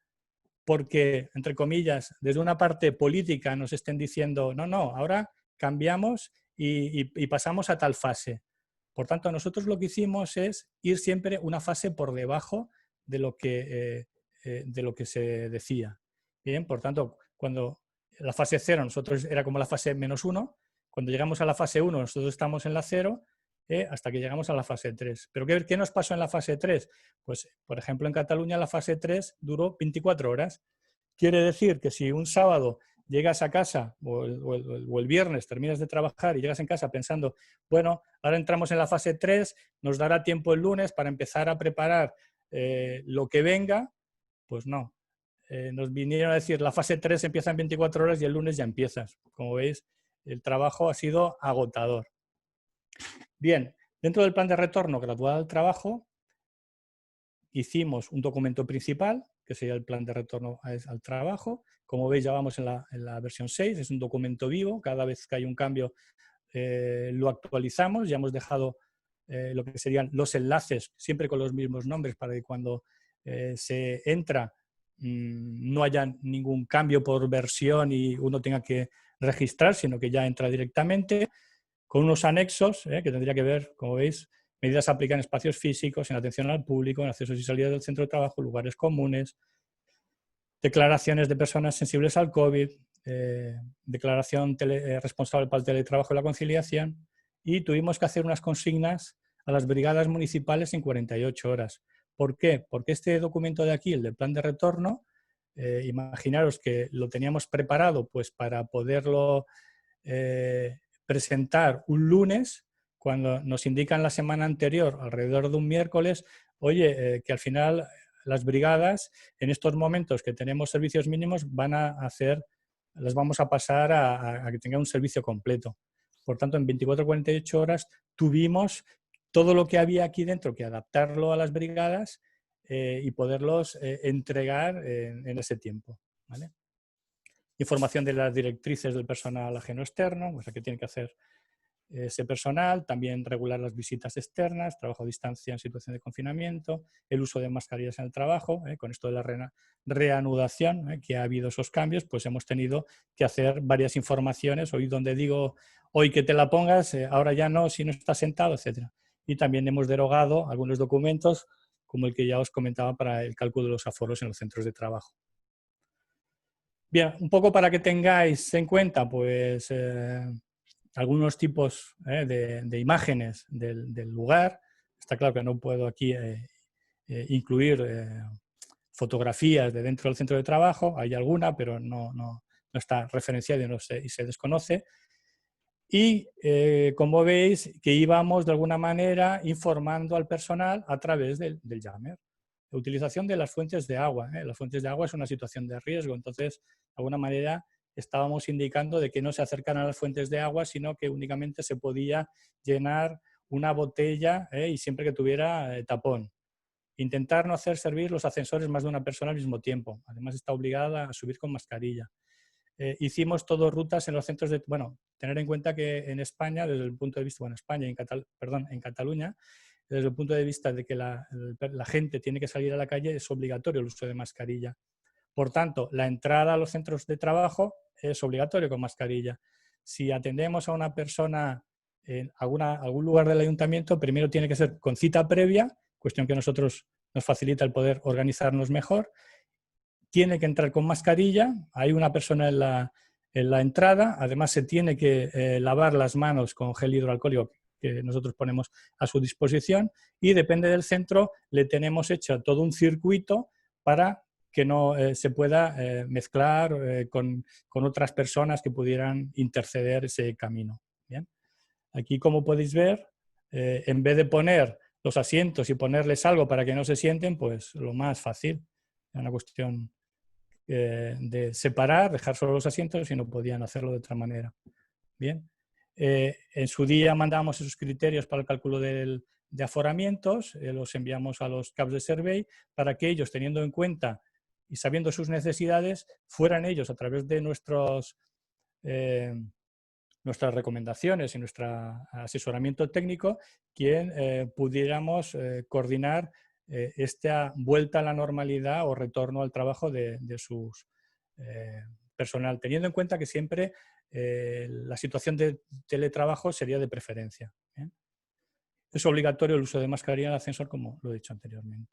porque, entre comillas, desde una parte política nos estén diciendo no, ahora cambiamos y pasamos a tal fase? Por tanto, nosotros lo que hicimos es ir siempre una fase por debajo de lo que se decía. Bien, por tanto, cuando la fase 0 nosotros era como la fase -1, cuando llegamos a la fase 1 nosotros estamos en la 0, hasta que llegamos a la fase 3. ¿Pero qué nos pasó en la fase 3? Pues, por ejemplo, en Cataluña la fase 3 duró 24 horas. Quiere decir que si un sábado llegas a casa o el viernes terminas de trabajar y llegas en casa pensando, bueno, ahora entramos en la fase 3, nos dará tiempo el lunes para empezar a preparar lo que venga, pues no. Nos vinieron a decir, la fase 3 empieza en 24 horas y el lunes ya empiezas. Como veis, el trabajo ha sido agotador. Bien, dentro del plan de retorno gradual al trabajo, hicimos un documento principal, que sería el plan de retorno al trabajo. Como veis, ya vamos en la versión 6, es un documento vivo, cada vez que hay un cambio lo actualizamos, ya hemos dejado lo que serían los enlaces, siempre con los mismos nombres, para que cuando se entra no haya ningún cambio por versión y uno tenga que registrar, sino que ya entra directamente, con unos anexos que tendría que ver, como veis, medidas a aplicar en espacios físicos, en atención al público, en accesos y salidas del centro de trabajo, lugares comunes, declaraciones de personas sensibles al COVID, declaración responsable para el teletrabajo y la conciliación, y tuvimos que hacer unas consignas a las brigadas municipales en 48 horas. ¿Por qué? Porque este documento de aquí, el del plan de retorno, imaginaros que lo teníamos preparado pues, para poderlo presentar un lunes, cuando nos indican la semana anterior, alrededor de un miércoles, oye, que al final las brigadas, en estos momentos que tenemos servicios mínimos, las vamos a pasar a que tengan un servicio completo. Por tanto, en 24 o 48 horas tuvimos todo lo que había aquí dentro que adaptarlo a las brigadas y poderlos entregar en ese tiempo, ¿vale? Información de las directrices del personal ajeno externo, o sea, que tiene que hacer ese personal, también regular las visitas externas, trabajo a distancia en situación de confinamiento, el uso de mascarillas en el trabajo. Con esto de la reanudación, que ha habido esos cambios, pues hemos tenido que hacer varias informaciones. Hoy donde digo, hoy que te la pongas, ahora ya no, si no estás sentado, etc. Y también hemos derogado algunos documentos, como el que ya os comentaba para el cálculo de los aforos en los centros de trabajo. Bien, un poco para que tengáis en cuenta, pues algunos tipos de imágenes del lugar. Está claro que no puedo aquí incluir fotografías de dentro del centro de trabajo. Hay alguna, pero no está referenciada y se desconoce. Y como veis, que íbamos de alguna manera informando al personal a través del Yammer. La utilización de las fuentes de agua. Las fuentes de agua es una situación de riesgo, entonces, de alguna manera, estábamos indicando de que no se acercaran a las fuentes de agua, sino que únicamente se podía llenar una botella y siempre que tuviera tapón. Intentar no hacer servir los ascensores más de una persona al mismo tiempo. Además, está obligada a subir con mascarilla. Hicimos todo rutas en los centros de... Bueno, tener en cuenta que en España, desde el punto de vista... Bueno, España, en Cataluña, desde el punto de vista de que la gente tiene que salir a la calle, es obligatorio el uso de mascarilla. Por tanto, la entrada a los centros de trabajo es obligatorio con mascarilla. Si atendemos a una persona en algún lugar del ayuntamiento, primero tiene que ser con cita previa, cuestión que a nosotros nos facilita el poder organizarnos mejor. tiene que entrar con mascarilla, hay una persona en la entrada, además se tiene que lavar las manos con gel hidroalcohólico que nosotros ponemos a su disposición, y depende del centro le tenemos hecho todo un circuito para que no se pueda mezclar con otras personas que pudieran interceder ese camino. ¿Bien? Aquí, como podéis ver, en vez de poner los asientos y ponerles algo para que no se sienten, pues lo más fácil. Es una cuestión de separar, dejar solo los asientos, y no podían hacerlo de otra manera. Bien. En su día mandamos esos criterios para el cálculo de aforamientos, los enviamos a los CAPs de Survey para que ellos, teniendo en cuenta y sabiendo sus necesidades, fueran ellos, a través de nuestras recomendaciones y nuestro asesoramiento técnico, quien pudiéramos coordinar esta vuelta a la normalidad o retorno al trabajo de sus personal, teniendo en cuenta que siempre la situación de teletrabajo sería de preferencia. ¿Bien? Es obligatorio el uso de mascarilla en el ascensor, como lo he dicho anteriormente.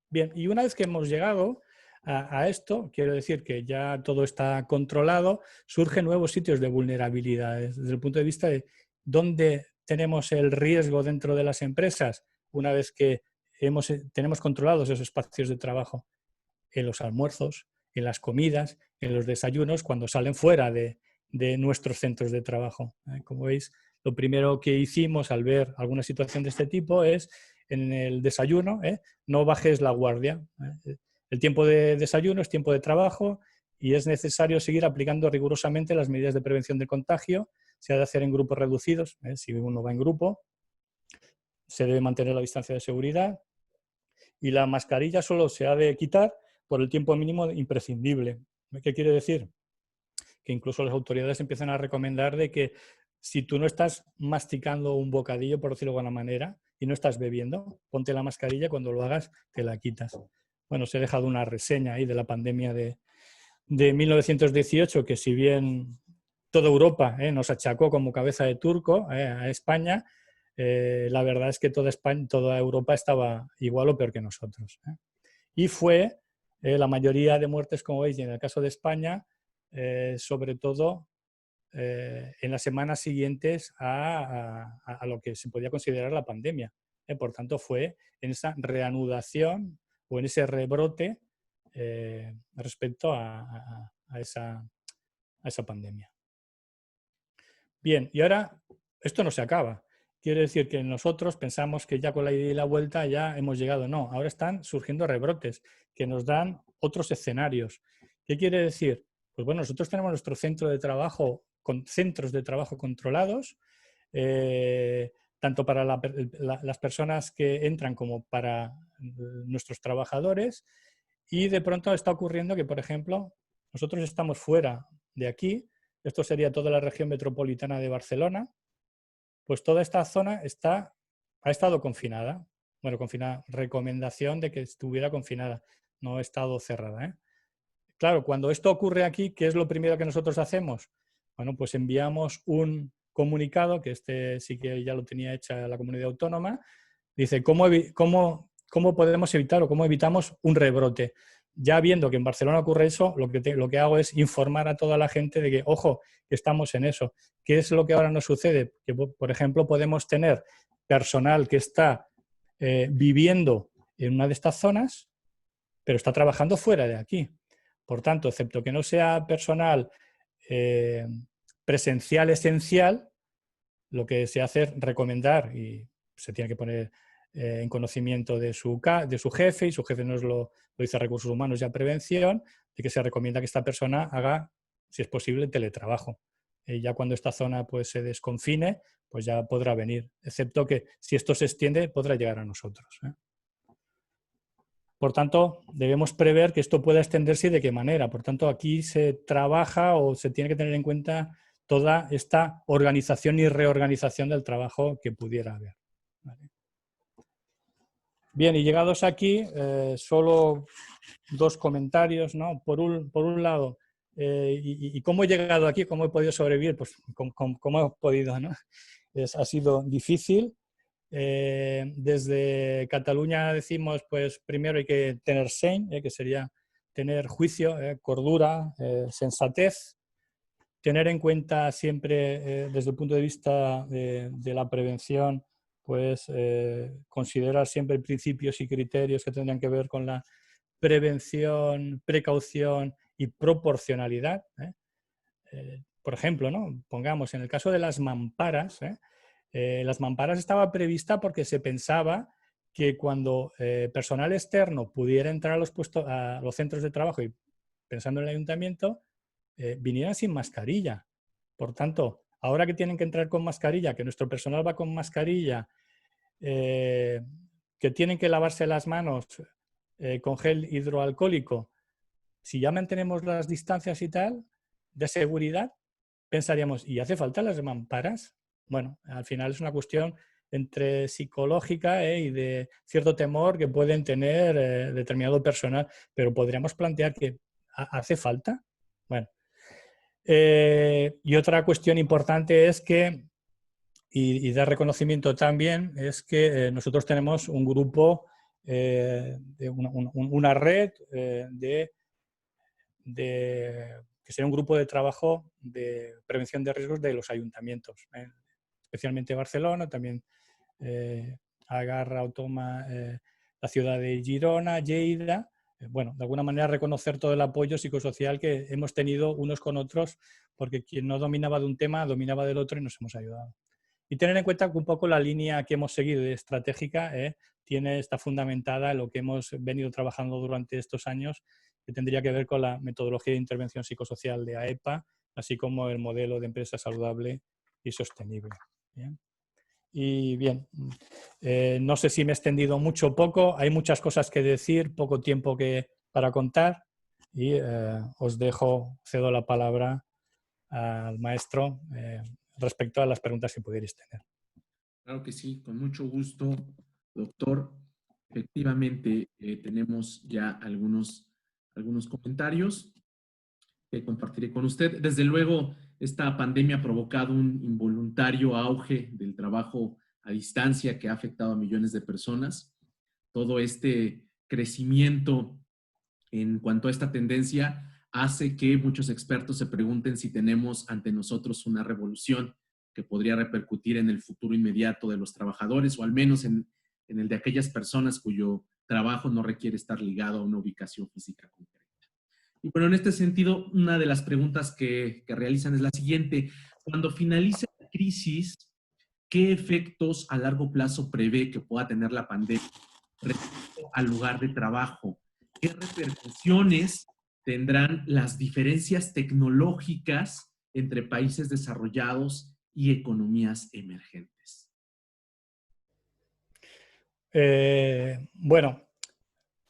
Bien, y una vez que hemos llegado a esto, quiero decir que ya todo está controlado, surgen nuevos sitios de vulnerabilidad desde el punto de vista de dónde tenemos el riesgo dentro de las empresas una vez que tenemos controlados esos espacios de trabajo. En los almuerzos, en las comidas, en los desayunos, cuando salen fuera de nuestros centros de trabajo. Como veis, lo primero que hicimos al ver alguna situación de este tipo es, en el desayuno, no bajes la guardia. El tiempo de desayuno es tiempo de trabajo y es necesario seguir aplicando rigurosamente las medidas de prevención de contagio. Se ha de hacer en grupos reducidos. Si uno va en grupo, se debe mantener la distancia de seguridad y la mascarilla solo se ha de quitar por el tiempo mínimo imprescindible. ¿Qué quiere decir? Que incluso las autoridades empiezan a recomendar de que si tú no estás masticando un bocadillo, por decirlo de alguna manera, y no estás bebiendo, ponte la mascarilla, cuando lo hagas te la quitas. Bueno, os he dejado una reseña ahí de la pandemia de 1918, que si bien toda Europa nos achacó como cabeza de turco a España, la verdad es que toda Europa estaba igual o peor que nosotros. Y fue la mayoría de muertes, como veis, y en el caso de España, sobre todo en las semanas siguientes a lo que se podía considerar la pandemia. Por tanto, fue en esa reanudación o en ese rebrote respecto a esa pandemia. Bien, y ahora esto no se acaba. Quiere decir que nosotros pensamos que ya con la ida y la vuelta ya hemos llegado. No, ahora están surgiendo rebrotes que nos dan otros escenarios. ¿Qué quiere decir? Pues bueno, nosotros tenemos nuestro centro de trabajo, con centros de trabajo controlados, tanto para las personas que entran como para nuestros trabajadores, y de pronto está ocurriendo que, por ejemplo, nosotros estamos fuera de aquí, esto sería toda la región metropolitana de Barcelona, pues toda esta zona ha estado confinada. Bueno, confinada, recomendación de que estuviera confinada, no ha estado cerrada. Claro, cuando esto ocurre aquí, ¿qué es lo primero que nosotros hacemos? Bueno, pues enviamos un comunicado, que este sí que ya lo tenía hecha la comunidad autónoma, dice, ¿cómo podemos evitar o cómo evitamos un rebrote? Ya viendo que en Barcelona ocurre eso, lo que hago es informar a toda la gente de que, ojo, que estamos en eso. ¿Qué es lo que ahora nos sucede? Que, por ejemplo, podemos tener personal que está viviendo en una de estas zonas, pero está trabajando fuera de aquí. Por tanto, excepto que no sea personal presencial esencial, lo que se hace es recomendar, y se tiene que poner en conocimiento de su jefe, y su jefe nos lo dice a Recursos Humanos y a Prevención, de que se recomienda que esta persona haga, si es posible, teletrabajo. Ya cuando esta zona pues, se desconfine, pues ya podrá venir, excepto que si esto se extiende, podrá llegar a nosotros. Por tanto, debemos prever que esto pueda extenderse y de qué manera. Por tanto, aquí se trabaja o se tiene que tener en cuenta toda esta organización y reorganización del trabajo que pudiera haber. ¿Vale? Bien, y llegados aquí, solo dos comentarios, ¿no? Por un lado, ¿y cómo he llegado aquí? ¿Cómo he podido sobrevivir? Pues ¿cómo he podido, ¿no? Ha sido difícil. Desde Cataluña decimos, pues primero hay que tener seny, que sería tener juicio, cordura, sensatez, tener en cuenta siempre desde el punto de vista de la prevención, pues considerar siempre principios y criterios que tendrían que ver con la prevención, precaución y proporcionalidad. Por ejemplo, ¿no? Pongamos, en el caso de las mamparas, las mamparas estaba prevista porque se pensaba que cuando personal externo pudiera entrar a los centros de trabajo y pensando en el ayuntamiento, vinieran sin mascarilla. Por tanto, ahora que tienen que entrar con mascarilla, que nuestro personal va con mascarilla, que tienen que lavarse las manos con gel hidroalcohólico, si ya mantenemos las distancias y tal, de seguridad, pensaríamos, ¿y hace falta las mamparas? Bueno, al final es una cuestión entre psicológica y de cierto temor que pueden tener determinado personal, pero podríamos plantear que ¿hace falta? Bueno. Y otra cuestión importante es que, y de reconocimiento también, es que nosotros tenemos un grupo, una red que sería un grupo de trabajo de prevención de riesgos de los ayuntamientos, especialmente Barcelona, también Agarra o toma la ciudad de Girona, Lleida. Bueno, de alguna manera reconocer todo el apoyo psicosocial que hemos tenido unos con otros, porque quien no dominaba de un tema dominaba del otro y nos hemos ayudado. Y tener en cuenta que un poco la línea que hemos seguido estratégica está fundamentada en lo que hemos venido trabajando durante estos años, que tendría que ver con la metodología de intervención psicosocial de AEPA, así como el modelo de empresa saludable y sostenible. ¿Bien? Y bien, no sé si me he extendido mucho o poco, hay muchas cosas que decir, poco tiempo para contar y os cedo la palabra al maestro respecto a las preguntas que pudierais tener. Claro que sí, con mucho gusto, doctor. Efectivamente, tenemos ya algunos comentarios que compartiré con usted. Desde luego, esta pandemia ha provocado un involuntario auge del trabajo a distancia que ha afectado a millones de personas. Todo este crecimiento en cuanto a esta tendencia hace que muchos expertos se pregunten si tenemos ante nosotros una revolución que podría repercutir en el futuro inmediato de los trabajadores o al menos en el de aquellas personas cuyo trabajo no requiere estar ligado a una ubicación física concreta. Y bueno, en este sentido, una de las preguntas que realizan es la siguiente. Cuando finalice la crisis, ¿qué efectos a largo plazo prevé que pueda tener la pandemia respecto al lugar de trabajo? ¿Qué repercusiones tendrán las diferencias tecnológicas entre países desarrollados y economías emergentes? Bueno,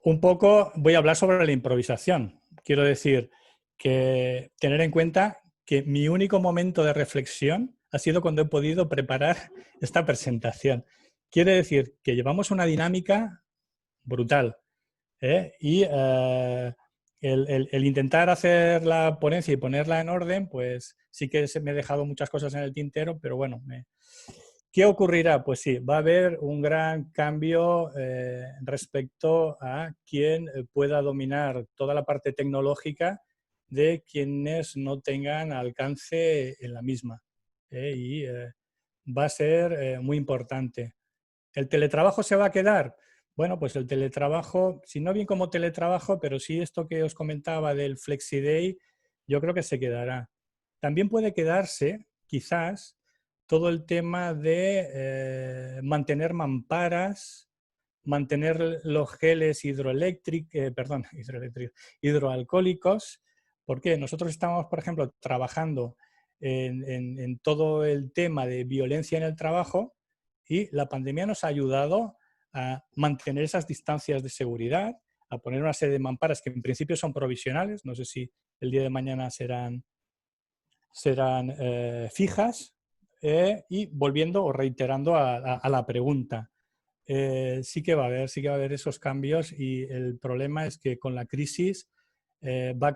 un poco voy a hablar sobre la improvisación. Quiero decir que tener en cuenta que mi único momento de reflexión ha sido cuando he podido preparar esta presentación. Quiere decir que llevamos una dinámica brutal. Y el intentar hacer la ponencia y ponerla en orden, pues sí que me he dejado muchas cosas en el tintero, pero bueno, ¿qué ocurrirá? Pues sí, va a haber un gran cambio respecto a quien pueda dominar toda la parte tecnológica de quienes no tengan alcance en la misma. Y va a ser muy importante. ¿El teletrabajo se va a quedar? Bueno, pues el teletrabajo, si no bien como teletrabajo, pero sí esto que os comentaba del FlexiDay, yo creo que se quedará. También puede quedarse, quizás, todo el tema de mantener mamparas, mantener los geles hidroalcohólicos, porque nosotros estamos, por ejemplo, trabajando en todo el tema de violencia en el trabajo y la pandemia nos ha ayudado a mantener esas distancias de seguridad, a poner una serie de mamparas que en principio son provisionales, no sé si el día de mañana serán fijas, y volviendo o reiterando a la pregunta. Sí que va a haber esos cambios y el problema es que con la crisis va a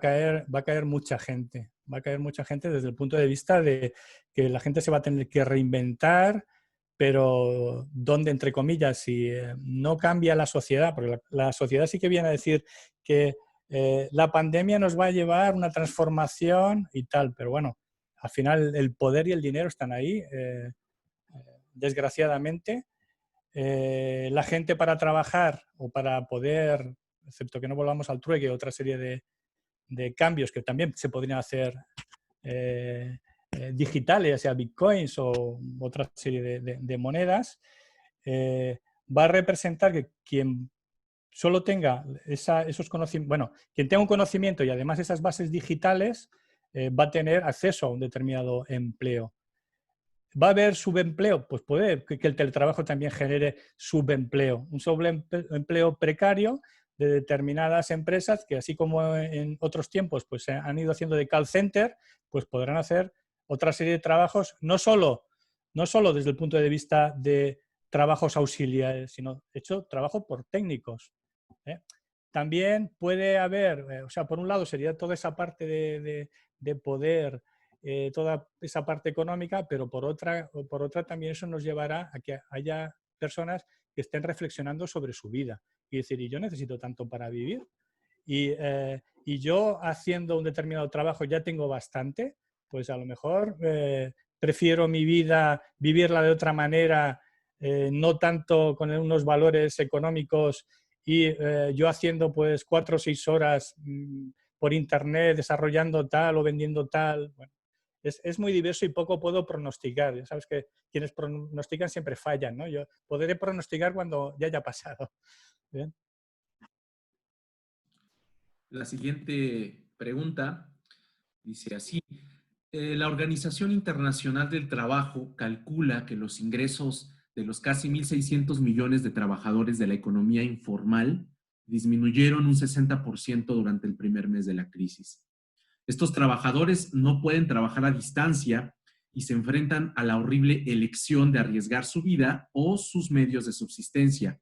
caer mucha gente. Va a caer mucha gente desde el punto de vista de que la gente se va a tener que reinventar, pero donde, entre comillas, si no cambia la sociedad, porque la sociedad sí que viene a decir que la pandemia nos va a llevar una transformación y tal, pero bueno, al final el poder y el dinero están ahí, desgraciadamente. La gente para trabajar o para poder, excepto que no volvamos al trueque, otra serie de cambios que también se podrían hacer digitales, ya sea bitcoins o otra serie de monedas, va a representar que quien solo tenga esos conocimientos, bueno, quien tenga un conocimiento y además esas bases digitales va a tener acceso a un determinado empleo. ¿Va a haber subempleo? Pues puede que el teletrabajo también genere subempleo, un subempleo precario de determinadas empresas que, así como en otros tiempos pues han ido haciendo de call center, pues podrán hacer otra serie de trabajos, no solo desde el punto de vista de trabajos auxiliares, sino hecho trabajo por técnicos. También puede haber, o sea, por un lado sería toda esa parte de poder, toda esa parte económica, pero por otra también eso nos llevará a que haya personas que estén reflexionando sobre su vida y decir, ¿y yo necesito tanto para vivir? Y yo haciendo un determinado trabajo ya tengo bastante, pues a lo mejor prefiero mi vida, vivirla de otra manera, no tanto con unos valores económicos y yo haciendo pues 4 o 6 horas por internet desarrollando tal o vendiendo tal. Bueno, es muy diverso y poco puedo pronosticar. Ya sabes que quienes pronostican siempre fallan, ¿no? Yo podré pronosticar cuando ya haya pasado. ¿Bien? La siguiente pregunta dice así. La Organización Internacional del Trabajo calcula que los ingresos de los casi 1.600 millones de trabajadores de la economía informal disminuyeron un 60% durante el primer mes de la crisis. Estos trabajadores no pueden trabajar a distancia y se enfrentan a la horrible elección de arriesgar su vida o sus medios de subsistencia.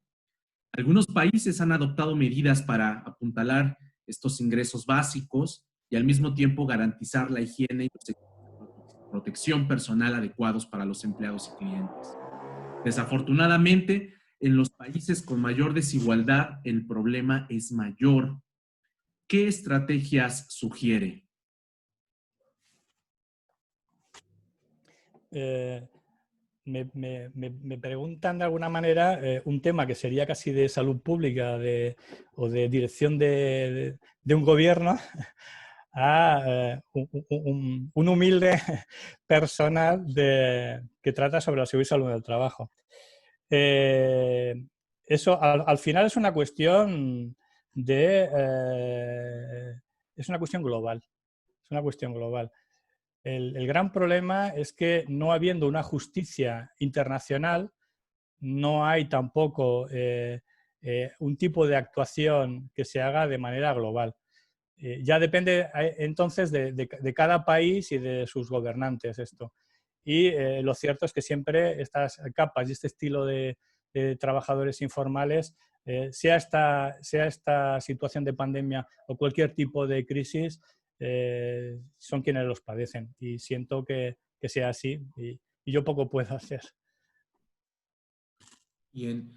Algunos países han adoptado medidas para apuntalar estos ingresos básicos y al mismo tiempo garantizar la higiene y los protección personal adecuados para los empleados y clientes. Desafortunadamente, en los países con mayor desigualdad, el problema es mayor. ¿Qué estrategias sugiere? Me preguntan de alguna manera un tema que sería casi de salud pública o de dirección de un gobierno a un humilde personal que trata sobre la seguridad y salud del trabajo. Eso al final es una cuestión es una cuestión global. Es una cuestión global. El gran problema es que no habiendo una justicia internacional, no hay tampoco un tipo de actuación que se haga de manera global. Ya depende entonces de cada país y de sus gobernantes esto. Y lo cierto es que siempre estas capas y este estilo de trabajadores informales, sea esta situación de pandemia o cualquier tipo de crisis, son quienes los padecen. Y siento que sea así y yo poco puedo hacer. Bien,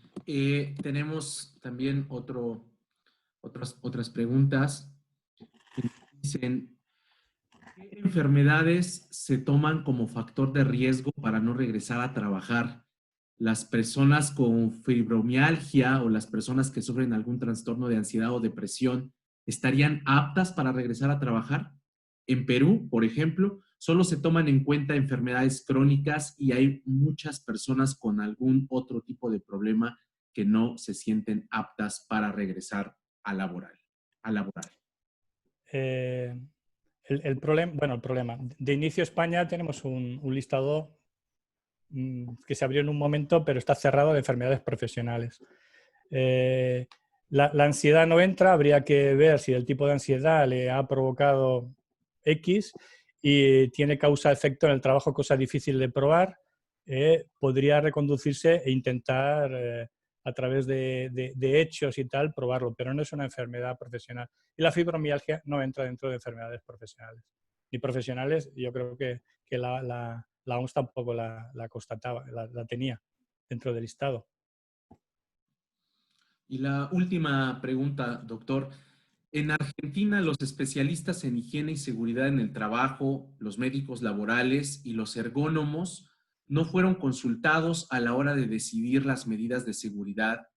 tenemos también otras preguntas. Dicen, ¿qué enfermedades se toman como factor de riesgo para no regresar a trabajar? ¿Las personas con fibromialgia o las personas que sufren algún trastorno de ansiedad o depresión estarían aptas para regresar a trabajar? En Perú, por ejemplo, solo se toman en cuenta enfermedades crónicas y hay muchas personas con algún otro tipo de problema que no se sienten aptas para regresar a laboral. Eh, el problema. De inicio España tenemos un listado que se abrió en un momento, pero está cerrado de enfermedades profesionales. La ansiedad no entra, habría que ver si el tipo de ansiedad le ha provocado X y tiene causa-efecto en el trabajo, cosa difícil de probar. Podría reconducirse e intentar a través de hechos y tal probarlo, pero no es una enfermedad profesional. Y la fibromialgia no entra dentro de enfermedades profesionales. Ni profesionales, yo creo que la OMS tampoco la constataba, la tenía dentro del listado. Y la última pregunta, doctor. En Argentina, los especialistas en higiene y seguridad en el trabajo, los médicos laborales y los ergónomos no fueron consultados a la hora de decidir las medidas de seguridad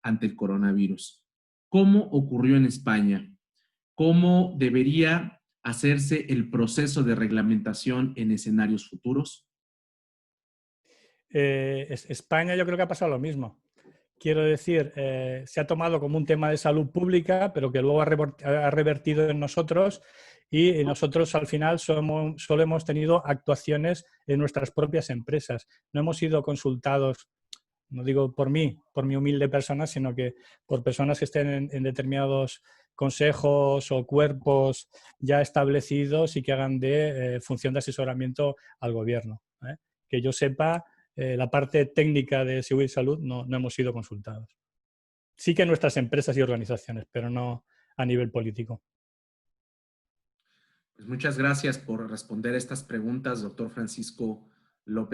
ante el coronavirus. ¿Cómo ocurrió en España? ¿Cómo debería hacerse el proceso de reglamentación en escenarios futuros? España yo creo que ha pasado lo mismo. Quiero decir, se ha tomado como un tema de salud pública, pero que luego ha revertido en nosotros y nosotros al final solo hemos tenido actuaciones en nuestras propias empresas. No hemos sido consultados, no digo por mí, por mi humilde persona, sino que por personas que estén en determinados consejos o cuerpos ya establecidos y que hagan de función de asesoramiento al gobierno. Que yo sepa, la parte técnica de seguridad y salud no hemos sido consultados. Sí que nuestras empresas y organizaciones, pero no a nivel político. Pues muchas gracias por responder estas preguntas, doctor Francisco López.